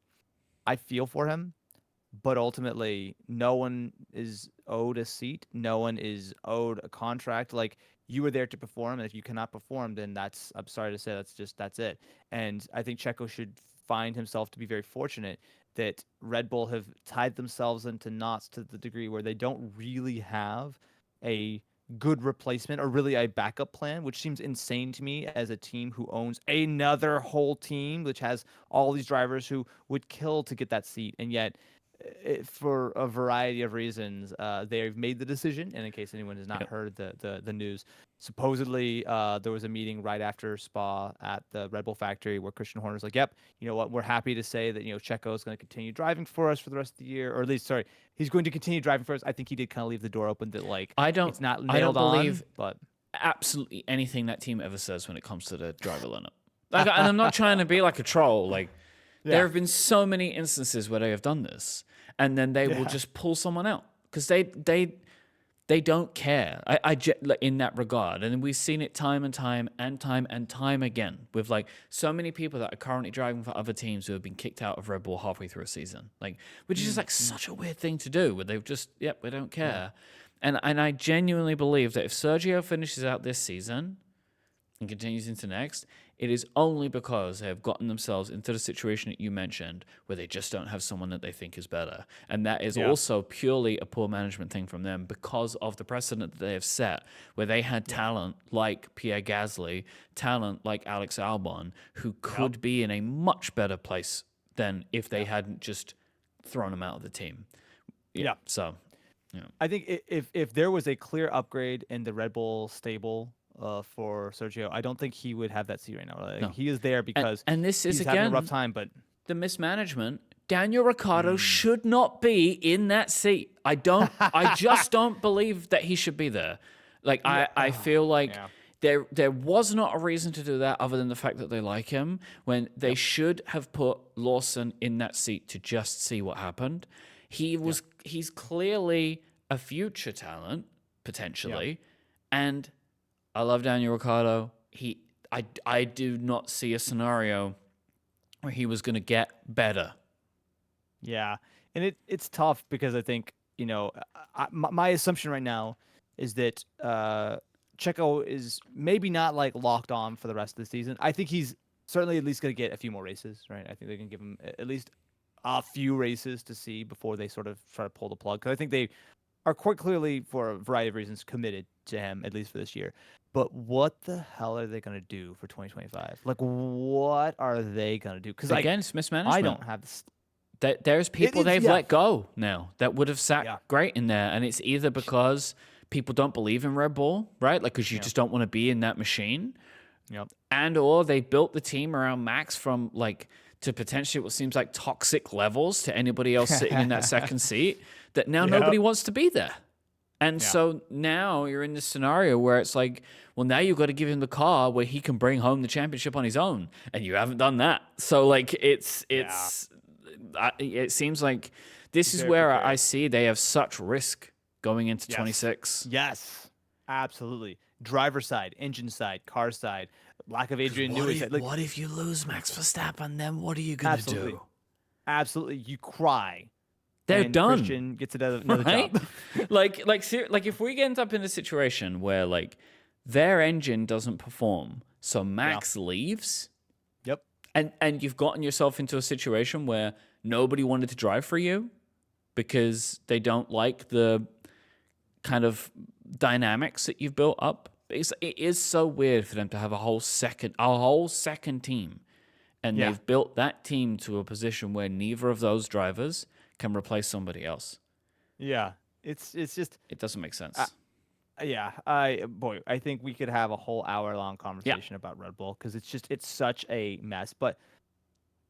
I feel for him, but ultimately no one is owed a seat, no one is owed a contract. Like, you were there to perform, and if you cannot perform, then I'm sorry to say, that's it. And I think Checo should find himself to be very fortunate that Red Bull have tied themselves into knots to the degree where they don't really have a good replacement or really a backup plan, which seems insane to me as a team who owns another whole team, which has all these drivers who would kill to get that seat. And yet, for a variety of reasons, they've made the decision. And in case anyone has not Yep. heard the news, supposedly there was a meeting right after Spa at the Red Bull factory where Christian Horner's like, "Yep, you know what? We're happy to say that Checo is going to continue driving for us for the rest of the year, or at least, sorry, he's going to continue driving for us." I think he did kind of leave the door open that like I don't it's not I don't nailed believe on, but absolutely anything that team ever says when it comes to the driver lineup. Like, and I'm not trying to be like a troll. Like, there yeah, have been so many instances where they have done this, and then they will yeah, just pull someone out because they don't care. Like, in that regard, and we've seen it time and time and time and time again with like so many people that are currently driving for other teams who have been kicked out of Red Bull halfway through a season, like, which is just like mm, such a weird thing to do. Where they've just, yep, we don't yeah, care. And I genuinely believe that if Sergio finishes out this season and continues into next, it is only because they have gotten themselves into the situation that you mentioned where they just don't have someone that they think is better. And that is yeah, also purely a poor management thing from them because of the precedent that they have set, where they had yeah, talent like Pierre Gasly, talent like Alex Albon, who yep, could be in a much better place than if they yeah, hadn't just thrown him out of the team. Yeah. yeah. So, yeah. I think if there was a clear upgrade in the Red Bull stable for Sergio, I don't think he would have that seat right now. Like, No. he is there And, because and this is, he's having a rough again, time, but the mismanagement. Daniel Ricciardo mm, should not be in that seat. I just don't believe that he should be there. Like, yeah, I feel like yeah, there was not a reason to do that other than the fact that they like him, when they yep, should have put Lawson in that seat to just see what happened. yeah, He's clearly a future talent, yeah, potentially, and I love Daniel Ricciardo. I do not see a scenario where he was going to get better. yeah. And it's tough because I think my assumption right now is that Checo is maybe not like locked on for the rest of the season. I think he's certainly at least going to get a few more races, right? I think they can give him at least a few races to see before they sort of try to pull the plug. Because I think they are quite clearly, for a variety of reasons, committed to him, at least for this year. But what the hell are they going to do for 2025? Like, what are they going to do? Because, like, Again, it's I mismanagement. don't have this. There's It people is, they've yeah, let go now that would have sat yeah, great in there, and it's either because people don't believe in Red Bull, right? Like, because you yeah, just don't want to be in that machine, yep. and or they built the team around Max from like to potentially what seems like toxic levels to anybody else sitting in that second seat, that now nobody Yep. wants to be there. And Yeah. so now you're in this scenario where it's like, well, now you've got to give him the car where he can bring home the championship on his own, and you haven't done that. So like, Yeah. it seems like this is Very where I precarious. see they have such risk going into Yes. 26. Yes. Absolutely. Driver side, engine side, car side, lack of Because Adrian Newey side. Like, what if you lose Max Verstappen? Then what are you gonna absolutely. do? Absolutely. You cry. They're And done. Christian gets another Right? job. Like if we end up in a situation where like their engine doesn't perform, so Yeah. Max leaves, Yep. and you've gotten yourself into a situation where nobody wanted to drive for you because they don't like the kind of dynamics that you've built up. It is so weird for them to have a whole second team, and Yeah. they've built that team to a position where neither of those drivers can replace somebody else. Yeah. It's just It doesn't make sense. uh, yeah, I think we could have a whole hour-long Yeah. conversation about Red Bull because it's such a mess. But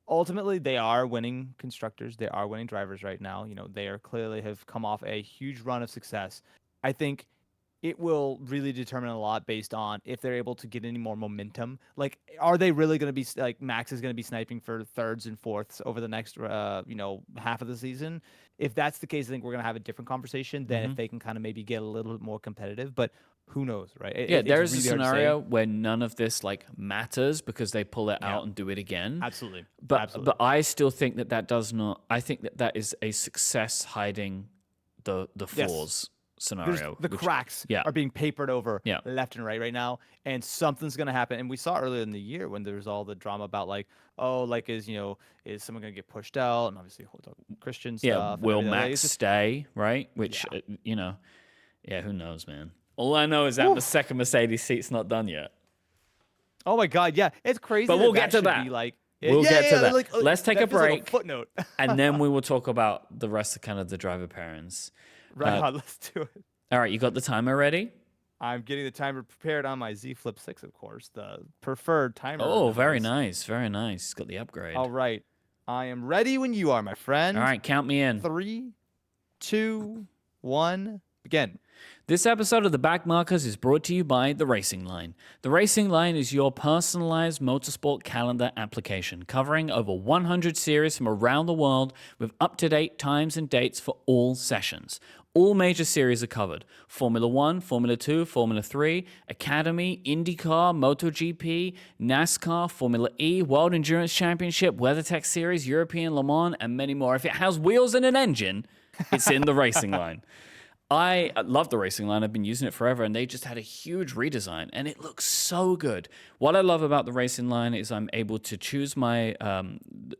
ultimately, they are winning constructors. They are winning drivers right now. They are clearly have come off a huge run of success. I think it will really determine a lot based on if they're able to get any more momentum. Like, are they really going to be like Max is going to be sniping for thirds and fourths over the next, half of the season? If that's the case, I think we're going to have a different conversation than if they can kind of maybe get a little bit more competitive. But who knows, right? Yeah, It's there is a really hard to say. scenario where none of this like matters because they pull it Yeah. out and do it again. Absolutely. But Absolutely. I still think that does not. I think that is a success hiding the Yes. flaws There's scenario. the which- cracks yeah. are being papered over Yeah. left and right now, and something's gonna happen. And we saw earlier in the year when there was all the drama about like, oh, like is someone gonna get pushed out, and obviously whole Christian Yeah, stuff. and will everything. Like, Max it's just- stay? Right? Which yeah, who knows, man. All I know is that Woo. the second Mercedes seat's not done yet. Oh my God, yeah, it's crazy. But that we'll get to should that. Be like, We'll get to that. Like, Let's take that a feels like break. footnote. And then we will talk about the rest of kind of the driver pairings. Right on, let's do it. All right, you got the timer ready? I'm getting the timer prepared on my Z Flip 6, of course, the preferred timer. Oh, very device. nice. Very nice. Got the upgrade. All right, I am ready when you are, my friend. All right, count me in. 3, 2, 1, begin. This episode of The Back Markers is brought to you by The Racing Line. The Racing Line is your personalized motorsport calendar application covering over 100 series from around the world with up-to-date times and dates for all sessions. All major series are covered. Formula 1, Formula 2, Formula 3, Academy, IndyCar, MotoGP, NASCAR, Formula E, World Endurance Championship, WeatherTech Series, European Le Mans, and many more. If it has wheels and an engine, it's in The Racing Line. I love the Racing Line. I've been using it forever, and they just had a huge redesign, and it looks so good. What I love about the Racing Line is I'm able to choose my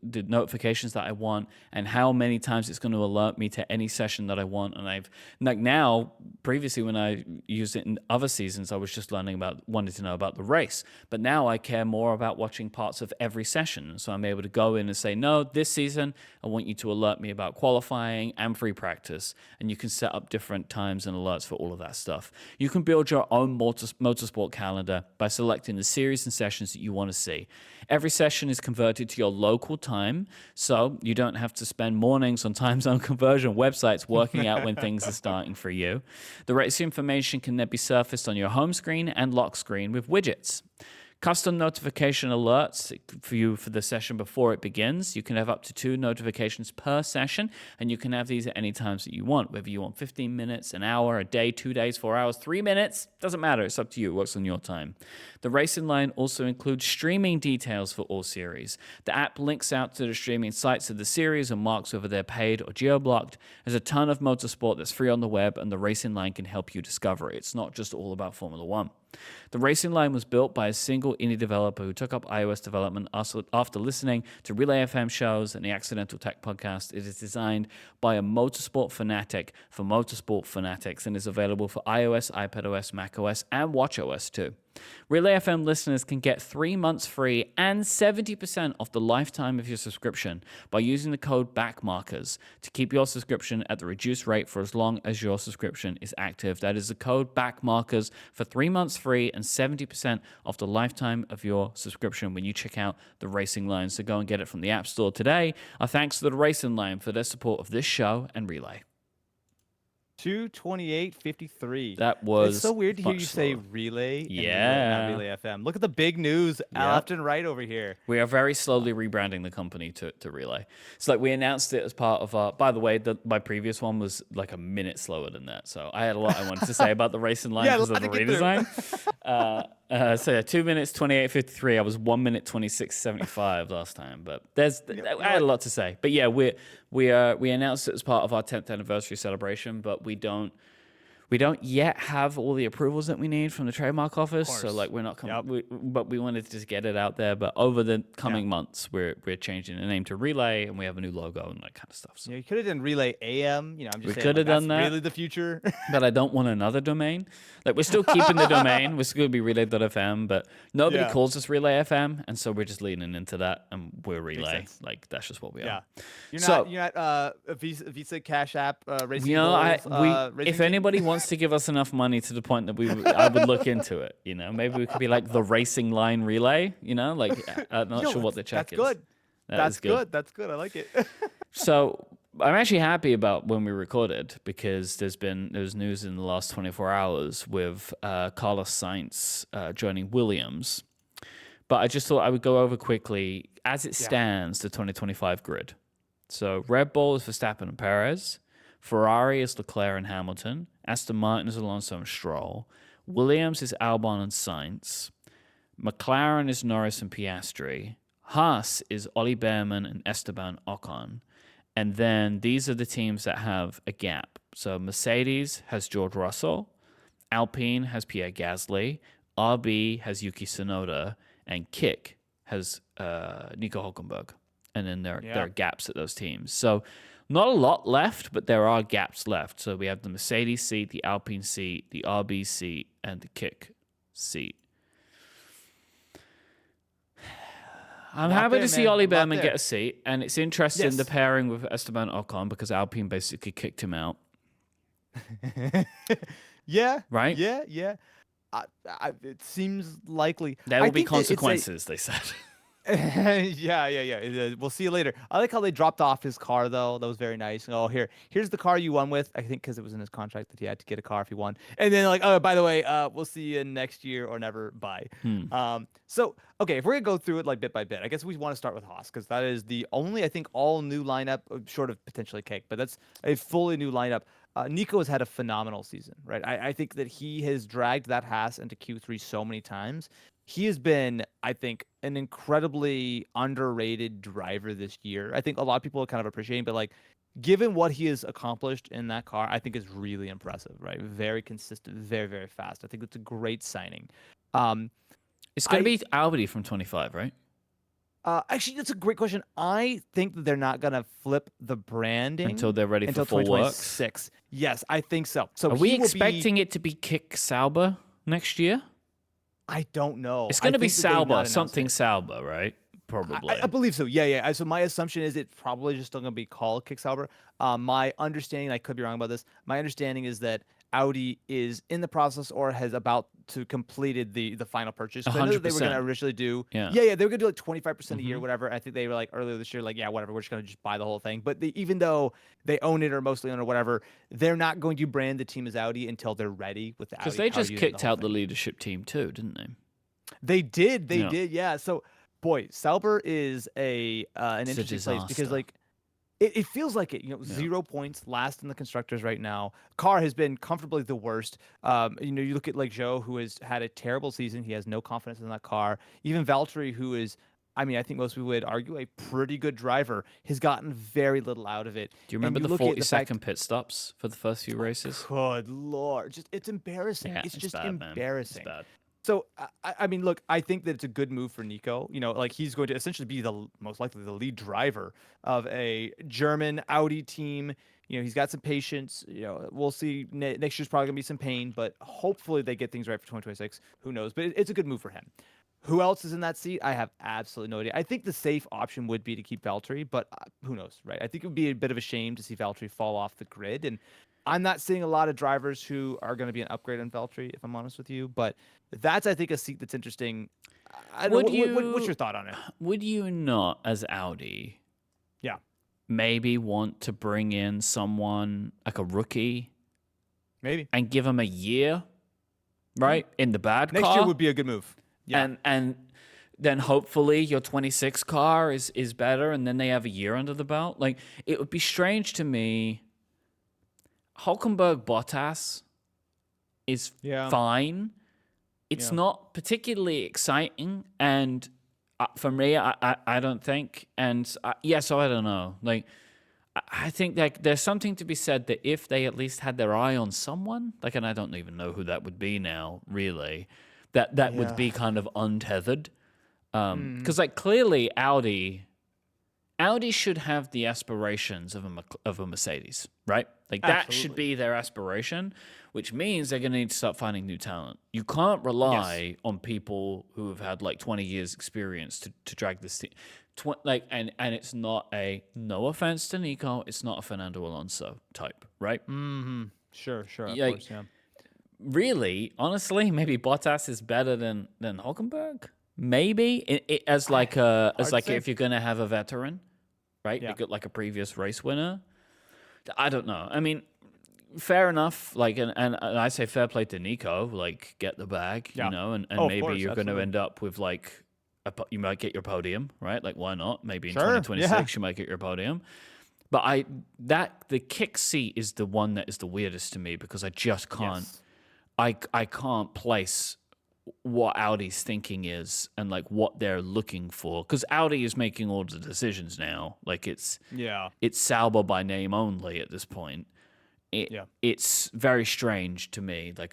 the notifications that I want and how many times it's going to alert me to any session that I want. And I've like now, previously when I used it in other seasons, I was just wanted to know about the race, but now I care more about watching parts of every session. So I'm able to go in and say, no, this season I want you to alert me about qualifying and free practice, and you can set up different times and alerts for all of that stuff. You can build your own motorsport calendar by selecting the series and sessions that you want to see. Every session is converted to your local time, so you don't have to spend mornings on time zone conversion websites working out when things are starting for you. The race information can then be surfaced on your home screen and lock screen with widgets. Custom notification alerts for you for the session before it begins. You can have up to 2 notifications per session, and you can have these at any times that you want, whether you want 15 minutes, an hour, a day, 2 days, 4 hours, 3 minutes. Doesn't matter. It's up to you. It works on your time. The Racing Line also includes streaming details for all series. The app links out to the streaming sites of the series and marks whether they're paid or geo-blocked. There's a ton of motorsport that's free on the web, and the Racing Line can help you discover it. It's not just all about Formula 1. The Racing Line was built by a single indie developer who took up iOS development after listening to Relay FM shows and the Accidental Tech podcast. It is designed by a motorsport fanatic for motorsport fanatics and is available for iOS, iPadOS, macOS, and watchOS too. Relay FM listeners can get 3 months free and 70% off the lifetime of your subscription by using the code BACKMARKERS to keep your subscription at the reduced rate for as long as your subscription is active. That is the code BACKMARKERS for 3 months free and 70% off the lifetime of your subscription when you check out the Racing Line. So go and get it from the App Store today. Our thanks to the Racing Line for their support of this show and Relay. 2:28:53. That was It's so weird to hear you much say slower. relay. And Yeah. not relay FM. Look at the big news left and right over here. We are very slowly rebranding the company to Relay. It's like we announced it as part of our. By the way, my previous one was like a minute slower than that, so I had a lot I wanted to say about the Racing Line Yeah, because of a the lot to get through. redesign. So yeah, 2 minutes 28:53. I was 1 minute 26:75 last time, but I had a lot to say. But yeah, we announced it as part of our 10th anniversary celebration, but we don't yet have all the approvals that we need from the trademark office. So course. like we're not Yep. but we wanted to just get it out there. But over the coming months, we're changing the name to Relay, and we have a new logo and that kind of stuff. So. You could have done relay AM. I'm just We saying. could have that's done that. Really, the future. But I don't want another domain. Like we're still keeping the domain. We're still going to be relay.fm, but nobody Yeah. calls us Relay FM, and so we're just leaning into that, and we're Relay. sense. Like that's just what we Yeah. are. You're So- not a Visa Cash App racing. You know, Bulls, racing if team? anybody wants to give us enough money to the point that I would look into it. You know, maybe we could be like the Racing Line Relay. You know, like I'm not Yo, sure what the check that's is. good. That That's is good. That's good. I like it. So I'm actually happy about when we recorded because there was news in the last 24 hours with Carlos Sainz joining Williams. But I just thought I would go over quickly as it Yeah. stands the 2025 grid. So Red Bull is Verstappen and Perez, Ferrari is Leclerc and Hamilton, Aston Martin is Alonso and Stroll, Williams is Albon and Sainz, McLaren is Norris and Piastri, Haas is Ollie Behrman and Esteban Ocon. And then these are the teams that have a gap. So Mercedes has George Russell, Alpine has Pierre Gasly, RB has Yuki Tsunoda, and Kick has Nico Hulkenberg. And then there are gaps at those teams. So not a lot left, but there are gaps left. So we have the Mercedes seat, the Alpine seat, the RB seat, and the Kick seat. I'm happy to see Ollie Behrman get a seat, and it's interesting the pairing with Esteban Ocon because Alpine basically kicked him out. Yeah. Right? Yeah. It seems likely. There will be consequences, they said. Yeah. We'll see you later. I like how they dropped off his car, though. That was very nice. Oh, here's the car you won with. I think because it was in his contract that he had to get a car if he won. And then like, oh, by the way, we'll see you next year or never. Bye. So okay, if we're gonna go through it like bit by bit, I guess we want to start with Haas because that is the only I think all new lineup, short of potentially Cake, but that's a fully new lineup. Nico has had a phenomenal season, right? I think that he has dragged that Haas into Q3 so many times. He has been, I think, an incredibly underrated driver this year. I think a lot of people are kind of appreciating, but like, given what he has accomplished in that car, I think is really impressive, right? Very consistent, very, very fast. I think it's a great signing. It's going to be Albany from 25, right? Actually, that's a great question. I think that they're not going to flip the branding until they're ready for full works. 2026. Yes, I think so. So are we expecting it to be Kick Sauber next year? I don't know. It's going to be Sauber, something Sauber, right? Probably. I believe so. Yeah. So my assumption is it's probably just still going to be called Kick Sauber. My understanding, I could be wrong about this. My understanding is that Audi is in the process or has about to completed the final purchase. 100%. I know that they were going to originally do. Yeah. They were going to do like 25% a year, whatever. I think they were like earlier this year, like, yeah, whatever. We're just going to just buy the whole thing. But even though they own it or mostly own it or whatever, they're not going to brand the team as Audi until they're ready with the Audi. Because they just kicked out the leadership team too, didn't they? They did. They did. Yeah. So, boy, Sauber is an interesting place because like it feels like it. 0 points, last in the constructors right now. Car has been comfortably the worst. You look at like Zhou, who has had a terrible season. He has no confidence in that car. Even Valtteri, who is, I think most people would argue a pretty good driver, has gotten very little out of it. Do you remember the 40-second pit stops for the first few races? Good Lord. It's embarrassing. Yeah, it's just bad, embarrassing. Man. It's bad. So, look, I think that it's a good move for Nico. Like he's going to essentially be most likely the lead driver of a German Audi team. He's got some patience. We'll see. Next year's probably going to be some pain, but hopefully they get things right for 2026. Who knows? But it's a good move for him. Who else is in that seat? I have absolutely no idea. I think the safe option would be to keep Valtteri, but who knows, right? I think it would be a bit of a shame to see Valtteri fall off the grid. And I'm not seeing a lot of drivers who are going to be an upgrade on Valtteri, if I'm honest with you. But that's, I think, a seat that's interesting. What's your thought on it? Would you not, as Audi, maybe want to bring in someone like a rookie? Maybe. And give him a year, right? In the bad Next car? year would be a good move. Yeah. And then hopefully your 26 car is better, and then they have a year under the belt. Like, it would be strange to me. Hulkenberg Bottas is fine. It's not particularly exciting, and for me, I don't think. And so I don't know. Like, I think that there's something to be said that if they at least had their eye on someone, like, and I don't even know who that would be now, really, that would be kind of untethered. Because like clearly Audi should have the aspirations of a Mercedes, right? Like that should be their aspiration, which means they're going to need to start finding new talent. You can't rely on people who have had like 20 years experience to drag this team. And it's not no offense to Nico, it's not a Fernando Alonso type, right? Mm-hmm. Sure, of course, yeah. Really, honestly, maybe Bottas is better than Hulkenberg. Maybe as if you're gonna have a veteran, right? Yeah. Like a previous race winner. I don't know. I mean, fair enough. Like, and I say fair play to Nico. Like, get the bag, Yeah. and Oh, of maybe course, you're going to absolutely. end up with like you might get your podium, right? Like, why not? Maybe in Sure, 2026 yeah. you might get your podium. But the kick seat is the one that is the weirdest to me because I just can't. Yes. I can't place what Audi's thinking is and like what they're looking for because Audi is making all the decisions now. Like Yeah. it's Sauber by name only at this point. Yeah. It's very strange to me. Like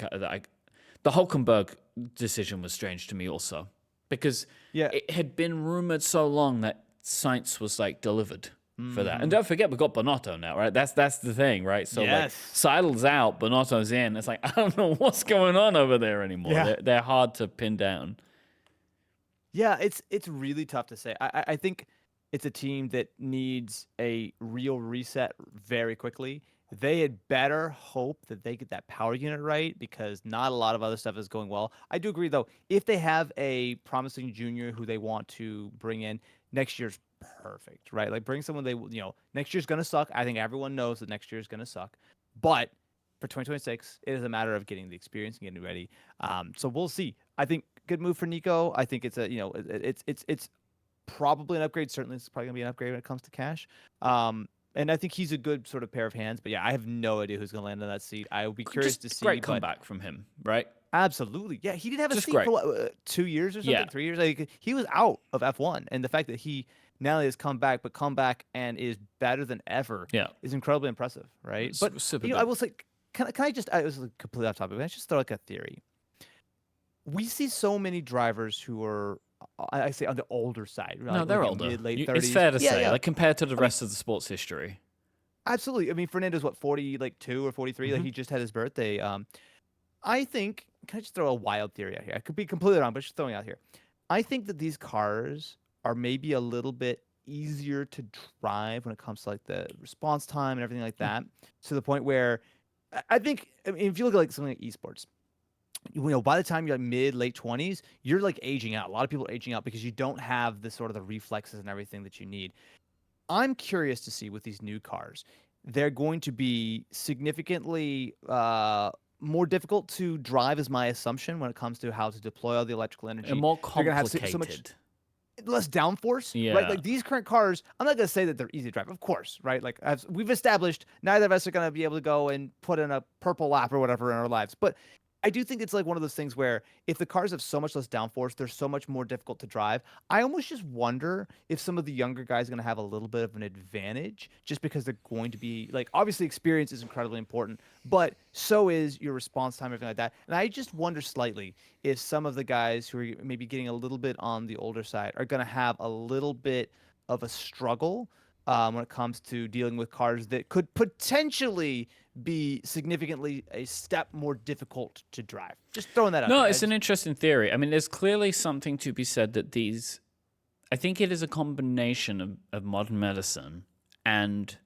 the Hulkenberg decision was strange to me also because Yeah. it had been rumored so long that Sainz was like delivered for that. And Mhm. don't forget, we've got Bonotto now, right? That's the thing, right? So like Yes. Seidel's out, Bonotto's in. It's like I don't know what's going on over there anymore. Yeah. They're hard to pin down. Yeah, it's really tough to say. I think it's a team that needs a real reset very quickly. They had better hope that they get that power unit right because not a lot of other stuff is going well. I do agree though, if they have a promising junior who they want to bring in, next year's perfect, right? Like bring someone next year's gonna suck. I think everyone knows that next year's gonna suck. But for 2026, it is a matter of getting the experience and getting ready. So we'll see. I think good move for Nico. I think it's it's probably an upgrade. Certainly, it's probably gonna be an upgrade when it comes to cash. And I think he's a good sort of pair of hands. But yeah, I have no idea who's gonna land on that seat. I will be curious Just to see. great But comeback from him, right? absolutely, yeah, he didn't have a Just seat great. for what, 2 years or something, Yeah. 3 years. Like he was out of F1, and the fact that he now has come back, but come back and is better than ever, Yeah. is incredibly impressive, right? It's But super I good. will say, can I just? I was completely off topic, but I just throw like a theory. We see so many drivers who are, I say, on the older side, No, like they're maybe older. mid late It's 30s. fair to Yeah, say, yeah. like compared to the I mean, rest of the sports history. absolutely. I mean, Fernando's what 40, like 2 or 43. Like Hmm. he just had his birthday. I think. Can I just throw a wild theory out here? I could be completely wrong, but just throwing it out here. I think that these cars are maybe a little bit easier to drive when it comes to like the response time and everything like that. To the point where I think, I mean, if you look at like something like esports, by the time you're like mid late 20s, you're like aging out. A lot of people are aging out because you don't have the sort of the reflexes and everything that you need. I'm curious to see with these new cars, they're going to be significantly more difficult to drive, is my assumption, when it comes to how to deploy all the electrical And energy. more They're going to have so much complicated. less downforce, right? Yeah. Like these current cars, I'm not going to say that they're easy to drive, of course, right? Like as we've established, neither of us are going to be able to go and put in a purple lap or whatever in our lives. But I do think it's like one of those things where if the cars have so much less downforce, they're so much more difficult to drive. I almost just wonder if some of the younger guys are going to have a little bit of an advantage just because they're going to be like, obviously experience is incredibly important, but so is your response time, everything like that. And I just wonder slightly if some of the guys who are maybe getting a little bit on the older side are going to have a little bit of a struggle when it comes to dealing with cars that could potentially be significantly a step more difficult to drive. Just throwing that out No, there. it's an interesting theory. I mean, there's clearly something to be said that these. I think it is a combination of modern medicine and,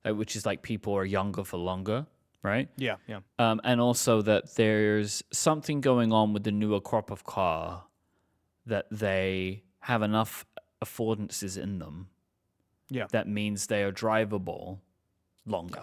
which is like people are younger for longer, right? Yeah, yeah. And also that there's something going on with the newer crop of car that they have enough affordances in them. Yeah. That means they are drivable longer,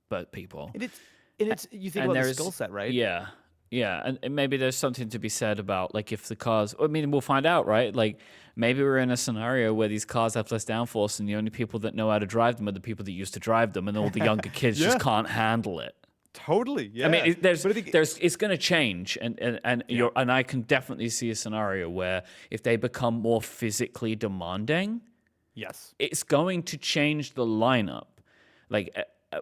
but people. And it's you think And about the there's skill set, right? Yeah, yeah, and maybe there's something to be said about like if the cars. I mean, we'll find out, right? Like maybe we're in a scenario where these cars have less downforce, and the only people that know how to drive them are the people that used to drive them, and all the younger kids Yeah. just can't handle it. Totally. Yeah. I mean, there's But I think it's going to change, and I can definitely see a scenario where if they become more physically demanding, yes. it's going to change the lineup. Like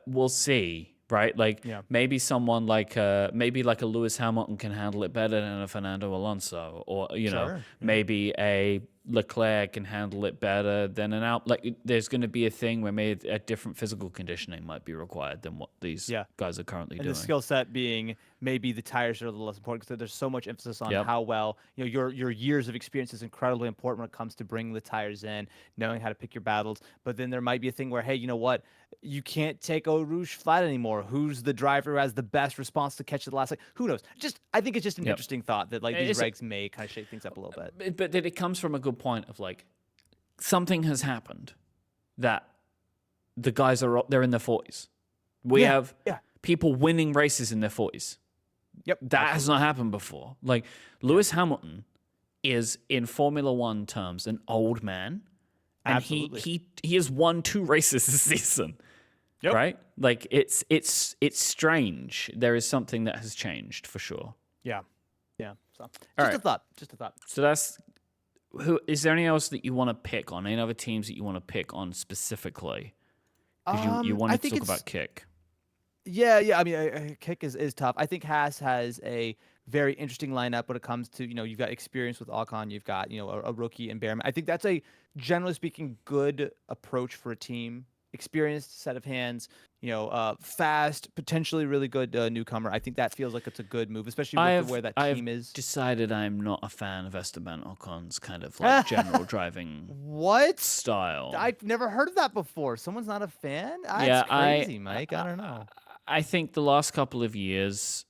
we'll see, right? Like Yeah. maybe someone like maybe like a Lewis Hamilton can handle it better than a Fernando Alonso, or Sure, yeah. maybe a Leclerc can handle it better than an Alp. Like there's going to be a thing where maybe a different physical conditioning might be required than what these Yeah. guys are currently And doing. the skill set being maybe the tires are a little less important because there's so much emphasis on Yep. how well your years of experience is incredibly important when it comes to bringing the tires in, knowing how to pick your battles. But then there might be a thing where, hey, you know what, you can't take Eau Rouge flat anymore. Who's the driver who has the best response to catch the last? Like, who knows? I think it's just an Yep. interesting thought that like these It's a- regs may kind of shake things up a little bit. But that it comes from a good point of like something has happened that the guys they're in their 40s, We Yeah, have yeah. people winning races in their 40s. Yep. That has not happened before. Like Lewis Hamilton is in Formula One terms an old man, and Absolutely. he has won 2 races this season. Yep. Right? Like it's strange. There is something that has changed for sure. Yeah. Yeah. So just right. a thought. Just a thought. So that's who. Is there any else that you want to pick on? Any other teams that you want to pick on specifically? Because you I wanted to think talk it's about Kick. yeah. I mean, Kick is tough. I think Haas has a very interesting lineup when it comes to you've got experience with Ocon, you've got a rookie in Behrman. I think that's a generally speaking good approach for a team. Experienced set of hands, fast, potentially really good newcomer. I think that feels like it's a good move, especially with where that team is. Decided I'm not a fan of Esteban Ocon's kind of like general driving What? style. I've never heard of that before. Someone's not a fan? Yeah, That's crazy, Mike. I don't know. I think the last couple of years,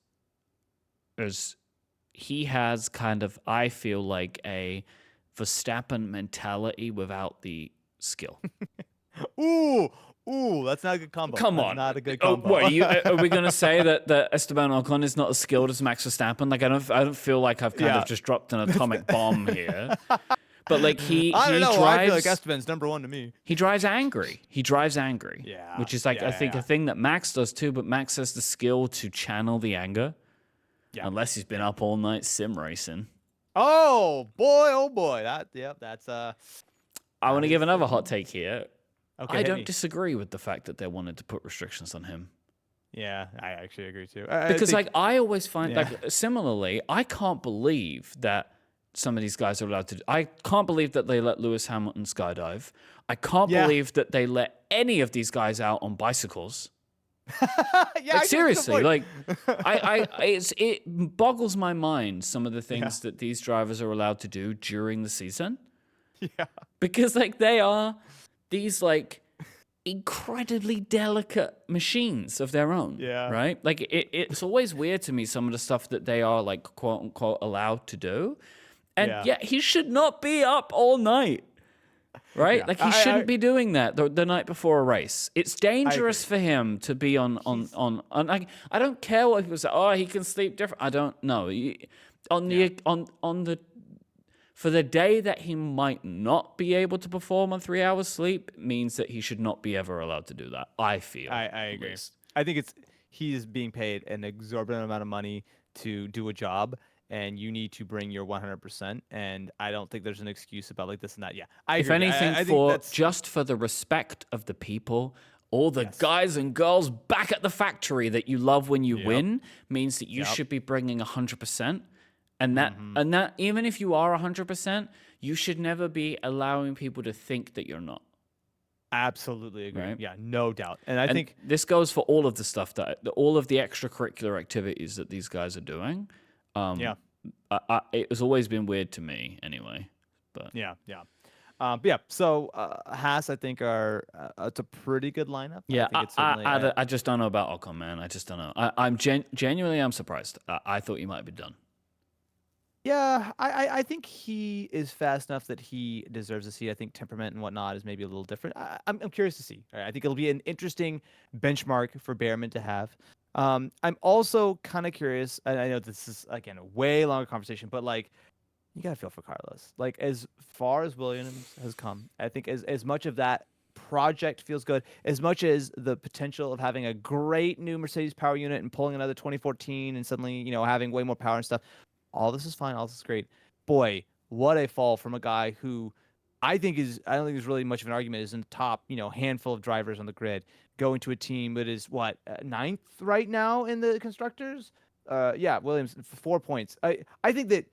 he has kind of, I feel like a Verstappen mentality without the skill. Ooh, that's not a good combo. Come That's on, not a good combo. What are we going to say that Esteban Ocon is not as skilled as Max Verstappen? Like I don't feel like I've kind of just dropped an atomic bomb here. But like I don't know. drives, I feel like Esteban's number 1 to me. He drives angry. Yeah, which is like I think a thing that Max does too. But Max has the skill to channel the anger. Yeah. Unless he's been up all night sim racing. Oh boy. That's I want to give another hot take here. Okay, I don't disagree with the fact that they wanted to put restrictions on him. Yeah, I actually agree too. Because I always find similarly, I can't believe that some of these guys are allowed to. I can't believe that they let Lewis Hamilton skydive. I can't believe that they let any of these guys out on bicycles. Like seriously, like it boggles my mind some of the things that these drivers are allowed to do during the season. Yeah, because like they are these like incredibly delicate machines of their own. Yeah. Right? Like it's always weird to me some of the stuff that they are like quote unquote allowed to do. And yet he should not be up all night. Right? Yeah. Like he shouldn't be doing that the night before a race. It's dangerous for him to be on like, I don't care what people say. Oh, he can sleep different. I don't know. For the day that he might not be able to perform on 3 hours sleep means that he should not be ever allowed to do that. I feel. I agree. I think he's being paid an exorbitant amount of money to do a job, and you need to bring your 100%. And I don't think there's an excuse about like this and that. Yeah, if anything, just for the respect of the people, all the guys and girls back at the factory that you love when you win means that you should be bringing 100%. And that even if you are 100%, you should never be allowing people to think that you're not. Absolutely agree. Right? Yeah, no doubt. And I think this goes for all of the stuff all of the extracurricular activities that these guys are doing. It has always been weird to me anyway. But so Haas, I think it's a pretty good lineup. Yeah, I I just don't know about Ocon, man. I just don't know. I'm genuinely I'm surprised. I thought you might be done. Yeah, I think he is fast enough that he deserves a seat. I think temperament and whatnot is maybe a little different. I'm curious to see. I think it'll be an interesting benchmark for Behrman to have. I'm also kind of curious, and I know this is again a way longer conversation, but like you gotta feel for Carlos. Like as far as Williams has come, I think as much of that project feels good, as much as the potential of having a great new Mercedes power unit and pulling another 2014 and suddenly having way more power and stuff. All this is fine. All this is great. Boy, what a fall from a guy who I don't think there's really much of an argument is in the top, handful of drivers on the grid going to a team that is ninth right now in the constructors. Williams 4 points. I think that,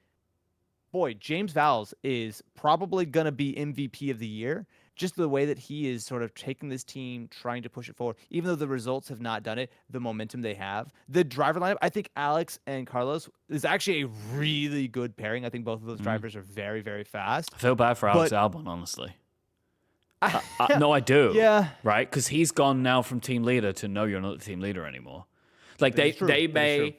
boy, James Vowles is probably going to be MVP of the year. Just the way that he is sort of taking this team, trying to push it forward, even though the results have not done it, the momentum they have. The driver lineup, I think Alex and Carlos is actually a really good pairing. I think both of those drivers are very, very fast. I feel bad for Alex Albon, honestly. No, I do. Yeah. Right? Because he's gone now from team leader to no, you're not the team leader anymore. Like they may.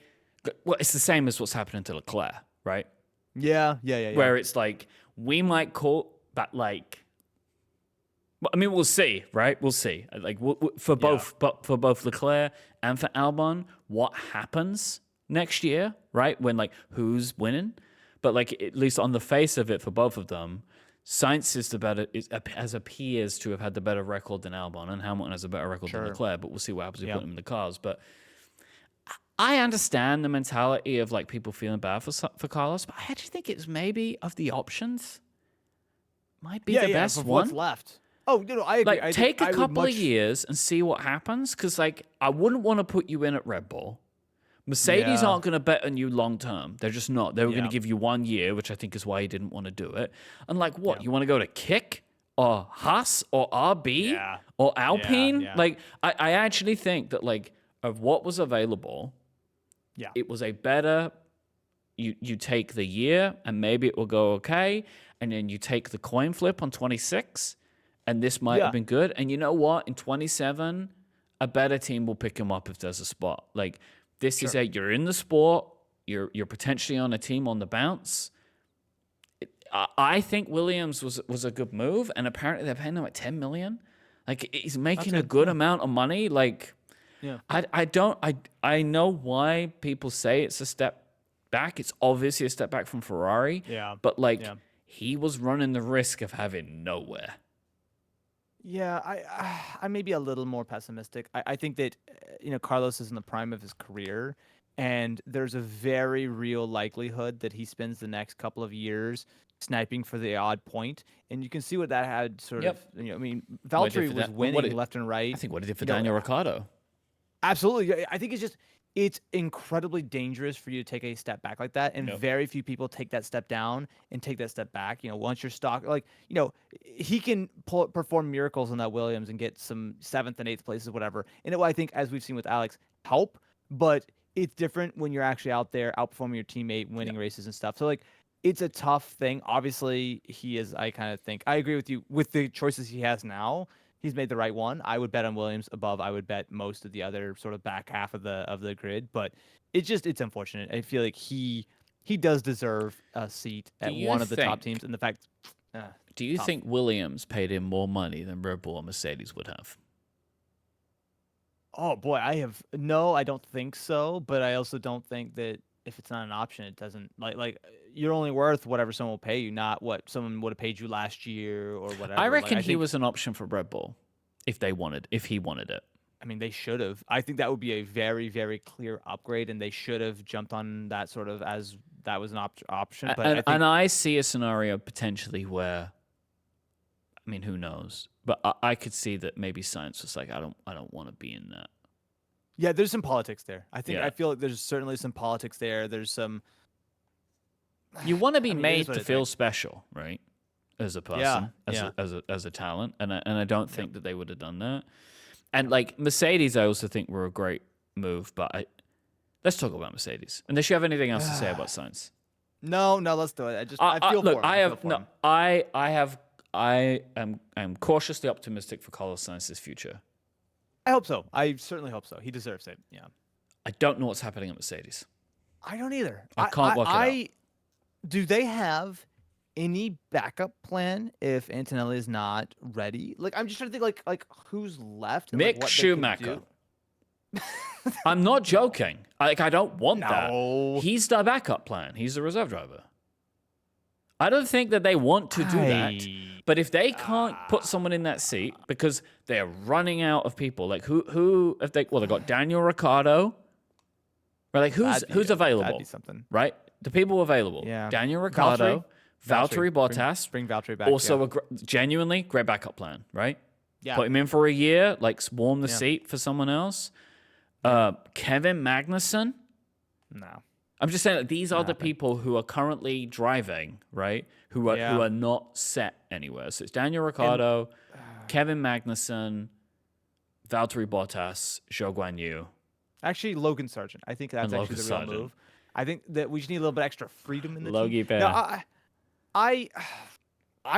Well, it's the same as what's happening to Leclerc, right? Yeah. Where it's like we might call, but like. But, I mean, we'll see, right? We'll see. Like for both, but for both Leclerc and for Albon, what happens next year, right? When like who's winning? But like at least on the face of it, for both of them, Sainz is the better has appears to have had the better record than Albon, and Hamilton has a better record than Sure. Leclerc. But we'll see what happens if we Yeah. put them in the cars. But I understand the mentality of like people feeling bad for Carlos, but I actually think it's maybe of the options might be the best for one. what's left. Oh, I agree. Like, I take think I a would couple much, of years and see what happens. Because, like, I wouldn't want to put you in at Red Bull. Mercedes Yeah. aren't going to bet on you long term. They're just not. They were going Yeah. to give you 1 year, which I think is why he didn't want to do it. And, like, what? Yeah. You want to go to Kick or Haas or RB Yeah. or Alpine? yeah. Like, I actually think that, like, of what was available, Yeah. it was a better. You take the year and maybe it will go okay. And then you take the coin flip on 26 and this might Yeah. have been good. And you know what? In 27, a better team will pick him up if there's a spot. Like this is you're in the sport. You're potentially on a team on the bounce. I think Williams was a good move, and apparently they're paying him like 10 million. Like he's making a good amount of money. Like Yeah. I know why people say it's a step back. It's obviously a step back from Ferrari. Yeah. But like Yeah. he was running the risk of having nowhere. Yeah, I may be a little more pessimistic. I think that Carlos is in the prime of his career, and there's a very real likelihood that he spends the next couple of years sniping for the odd point, and you can see what that had sort Yep. of. I mean, What it did Valtteri for was Dan- winning what it- left and right. I think what it did for You know, Daniel Ricciardo. Absolutely. Yeah, I think it's incredibly dangerous for you to take a step back like that. And Yep. very few people take that step down and take that step back. Once you're stock, he can perform miracles in that Williams and get some 7th and 8th places, whatever. And it will, I think, as we've seen with Alex, help. But it's different when you're actually out there outperforming your teammate, winning races and stuff. So, like, it's a tough thing. Obviously, I kind of think, I agree with you with the choices he has now. He's made the right one. I would bet on Williams above. I would bet most of the other sort of back half of the grid, but it's unfortunate. I feel like he does deserve a seat at you one of the top think- teams, and the fact. Do you Tough. think Williams paid him more money than Red Bull or Mercedes would have? Oh boy, I don't think so, but I also don't think that if it's not an option, it doesn't like you're only worth whatever someone will pay you, not what someone would have paid you last year or whatever. I Like, reckon he think- was an option for Red Bull if he wanted it. I mean, they should have. I think that would be a very, very clear upgrade, and they should have jumped on that sort of as that was an option. But I think, And I see a scenario potentially where, I mean, who knows? But I could see that maybe Sainz was like, I don't want to be in that. yeah, there's some politics there. I think Yeah. I feel like there's certainly some politics there. There's some. You want to be I mean, it made is what to it feel is. special, right? As a person, Yeah, as a talent, and I don't think that they would have done that. And like Mercedes, I also think were a great move. But let's talk about Mercedes. Unless you have anything else to say about Sainz. No, let's do it. I feel Look, for him. I feel have for no. him. I am cautiously optimistic for Carlos Sainz's future. I hope so. I certainly hope so. He deserves it. Yeah. I don't know what's happening at Mercedes. I don't either. I can't work it out. Do they have any backup plan if Antonelli is not ready? Like, I'm just trying to think, like who's left? And, like, Mick what they could Schumacher. do. I'm not joking. I don't want No. that. He's the backup plan. He's the reserve driver. I don't think that they want to do that. But if they can't put someone in that seat because they're running out of people, like who if they got Daniel Ricciardo, right? Like who's That'd available, be something. right? The people available, Yeah. Daniel Ricciardo, Valtteri Bring- Bottas, Bring Valtteri back. also yeah. genuinely great backup plan, right? Yeah. Put him in for a year, like warm the Yeah. seat for someone else. Kevin Magnussen. No. I'm just saying that these are the happen. people who are currently driving, right? Who Yeah. are not set anywhere. So it's Daniel Ricciardo, Kevin Magnussen, Valtteri Bottas, Zhou Guan Yu. Actually, Logan Sargent. I think that's And actually Logan the real Sargent. move. I think that we just need a little bit extra freedom in the Logie team. Bear. Now, I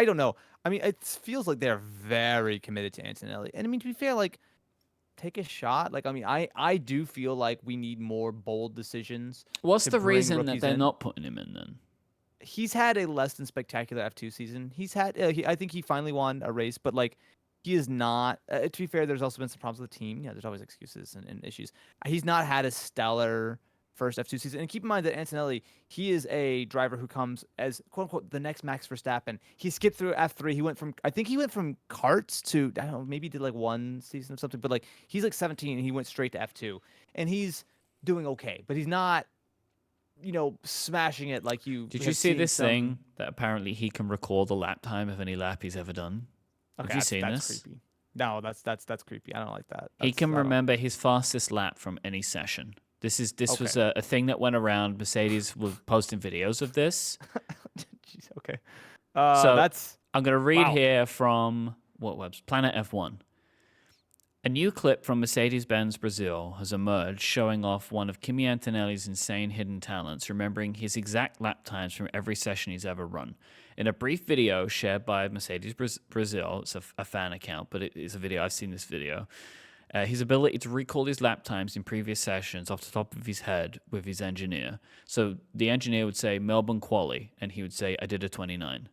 don't know. I mean, it feels like they're very committed to Antonelli. And I mean, to be fair, like, take a shot. Like, I mean, I do feel like we need more bold decisions. What's to the bring reason that rookies they're in. not putting him in then? He's had a less than spectacular F2 season. He's had, I think he finally won a race, but like, he is not. To be fair, there's also been some problems with the team. Yeah, there's always excuses and issues. He's not had a stellar first F2 season. And keep in mind that Antonelli, he is a driver who comes as quote unquote the next Max Verstappen. He skipped through F3. I think he went from karts to, I don't know, maybe he did like one season or something, but like he's like 17 and he went straight to F2. And he's doing okay, but he's not, smashing it like you. Did you have see seen this some- thing that apparently he can record the lap time of any lap he's ever done? Okay, Have you seen that's this? creepy. No, that's creepy. I don't like that. He That's- can I don't- remember his fastest lap from any session. This was Okay. a thing that went around. Mercedes was posting videos of this. Jeez, okay. So- That's I'm going to read Wow. here from what webs? Planet F1. A new clip from Mercedes-Benz Brazil has emerged showing off one of Kimi Antonelli's insane hidden talents, remembering his exact lap times from every session he's ever run. In a brief video shared by Mercedes Brazil, it's a fan account, but it is a video. I've seen this video. His ability to recall his lap times in previous sessions off the top of his head with his engineer. So the engineer would say Melbourne quali, and he would say, I did a 29.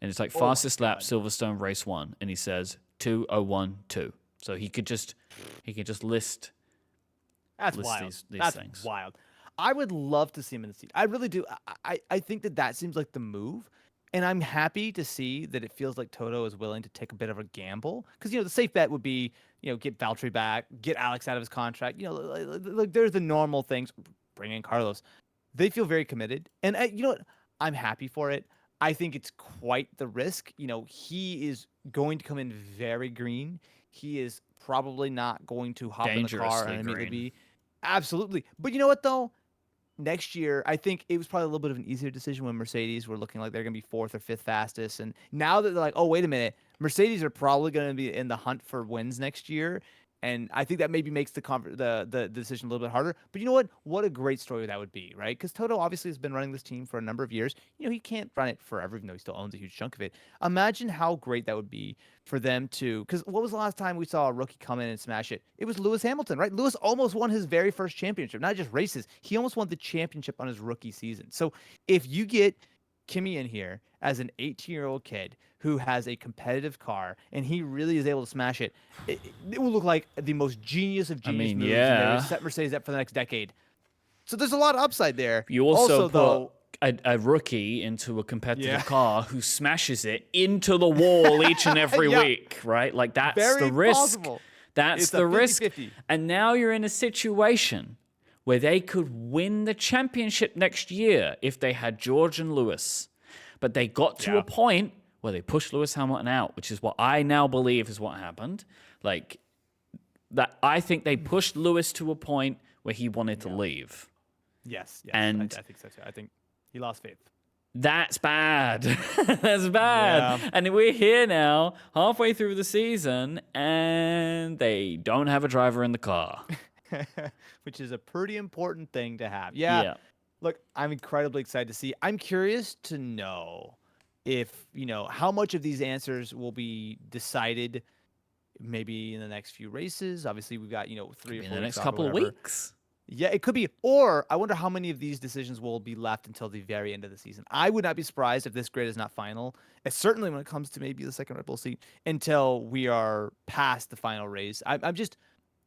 And it's like Oh my fastest lap, God. Silverstone race 1, and he says 2:01.2. So he could just list. That's list wild. these That's things. wild. I would love to see him in the seat. I really do. I think that seems like the move, and I'm happy to see that it feels like Toto is willing to take a bit of a gamble because the safe bet would be get Valtteri back, get Alex out of his contract. Like there's the normal things. Bring in Carlos. They feel very committed, and you know what? I'm happy for it. I think it's quite the risk. He is going to come in very green. He is probably not going to hop in the car Dangerously and immediately green. be absolutely. But you know what though? Next year, I think it was probably a little bit of an easier decision when Mercedes were looking like they're going to be fourth or fifth fastest, and now that they're like, oh wait a minute, Mercedes are probably going to be in the hunt for wins next year. And I think that maybe makes the decision a little bit harder. But you know what? What a great story that would be, right? Because Toto obviously has been running this team for a number of years. He can't run it forever, even though he still owns a huge chunk of it. Imagine how great that would be for them to. Because what was the last time we saw a rookie come in and smash it? It was Lewis Hamilton, right? Lewis almost won his very first championship, not just races. He almost won the championship on his rookie season. So if you get Kimi in here as an 18-year-old kid who has a competitive car and he really is able to smash it, it will look like the most genius of genius mean, moves. yeah. And they would set Mercedes up for the next decade. So there's a lot of upside there. You also put though, a rookie into a competitive Yeah. car who smashes it into the wall each and every Yeah. week, right? Like that's very the risk. possible. That's It's the a risk. 50-50. And now you're in a situation where they could win the championship next year if they had George and Lewis. But they got to Yeah. a point where they pushed Lewis Hamilton out, which is what I now believe is what happened. Like that, I think they pushed Lewis to a point where he wanted to leave. Yes. And- I think so too. I think he lost faith. That's bad. That's bad. Yeah. And we're here now, halfway through the season, and they don't have a driver in the car. Which is a pretty important thing to have. Yeah. Look, I'm incredibly excited to see. I'm curious to know if, how much of these answers will be decided maybe in the next few races. Obviously, we've got, 3 or 4 In weeks the next off or couple of whatever. weeks. Yeah, it could be. Or I wonder how many of these decisions will be left until the very end of the season. I would not be surprised if this grid is not final. And certainly when it comes to maybe the second Red Bull seat until we are past the final race.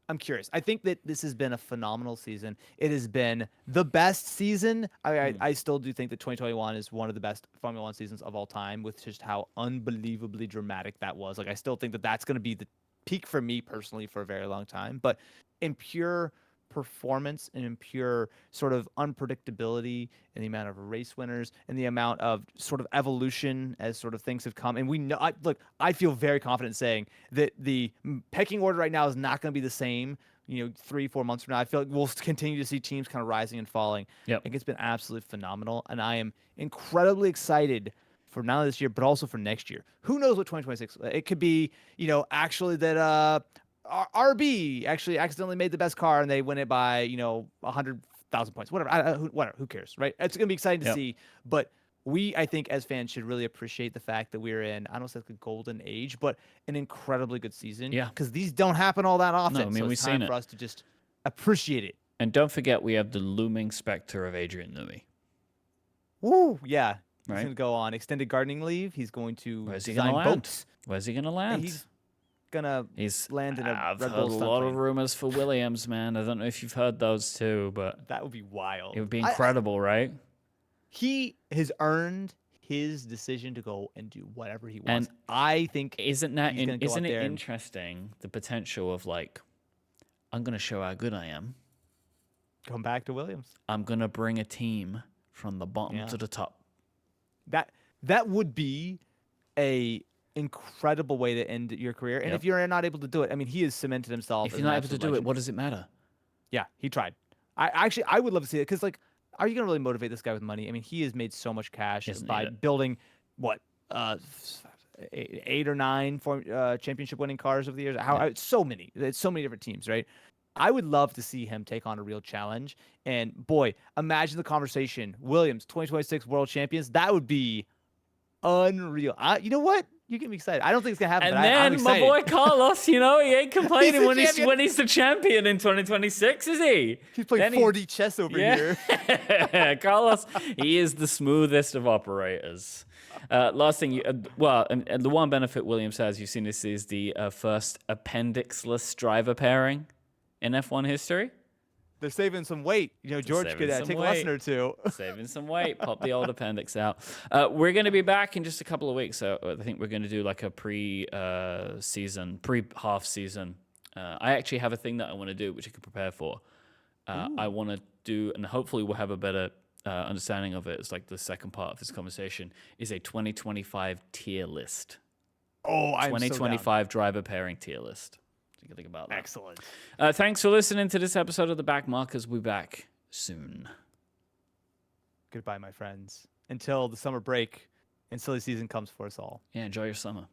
I'm curious. I think that this has been a phenomenal season. It has been the best season. I still do think that 2021 is one of the best Formula One seasons of all time, with just how unbelievably dramatic that was. Like, I still think that that's going to be the peak for me personally for a very long time. But in pure performance and in pure sort of unpredictability and the amount of race winners and the amount of sort of evolution as sort of things have come. And we know, I feel very confident saying that the pecking order right now is not going to be the same, 3-4 months from now. I feel like we'll continue to see teams kind of rising and falling. Yep. I think it's been absolutely phenomenal. And I am incredibly excited for not only this year, but also for next year. Who knows what 2026, it could be, actually that, RB actually accidentally made the best car and they win it by 100,000 points. Whatever, who cares, right? It's gonna be exciting to Yep. see. But I think, as fans, should really appreciate the fact that we're in, I don't know if it's like a golden age, but an incredibly good season. Yeah. Because these don't happen all that often. I mean, so we've it's time seen for it. us to just appreciate it. And don't forget, we have the looming specter of Adrian Newey. Woo! Yeah. He's Right. gonna go on extended gardening leave. He's going to Where's he design gonna land? boats. Where's he going to And land? he's gonna He's. land in a I've Red heard Bull a stunt lot of plane. rumors for Williams, man. I don't know if you've heard those too, but That would be wild. it would be incredible, right? He has earned his decision to go and do whatever he And wants. I think isn't that he's gonna go out isn't it there and interesting the potential of like, I'm gonna show how good I am. come back to Williams. I'm gonna bring a team from the bottom Yeah. to the top. That would be a incredible way to end your career. And Yep. if you're not able to do it, I mean, he has cemented himself. If as you're an not able to absolute do it, legend. what does it matter? Yeah, he tried. I would love to see it because, like, are you gonna really motivate this guy with money? I mean, he has made so much cash Doesn't by need it. building what 8 or 9 championship winning cars over the years. So many, it's so many different teams, right? I would love to see him take on a real challenge. And boy, imagine the conversation: Williams, 2026 world champions. That would be unreal. You know what? You get me excited. I don't think it's gonna happen. And but I'm then my excited. boy Carlos, he ain't complaining the when champion. he's the champion in 2026, is he? He's playing Then 4D chess over here. Carlos, he is the smoothest of operators. Last thing, and the one benefit Williams has, you've seen this, is the first appendixless driver pairing in F1 history. They're saving some weight. George saving could some take a weight. lesson or two. Saving some weight, pop the old appendix out. We're going to be back in just a couple of weeks. So I think we're going to do like a pre-half season. I actually have a thing that I want to do, which I can prepare for. I want to do, and hopefully we'll have a better understanding of it. It's like the second part of this conversation is a 2025 tier list. Oh, I'm 2025 driver pairing tier list. So you can think about that. Excellent. Thanks for listening to this episode of The Back Markers. We'll be back soon. Goodbye, my friends. Until the summer break and silly season comes for us all. Yeah, enjoy your summer.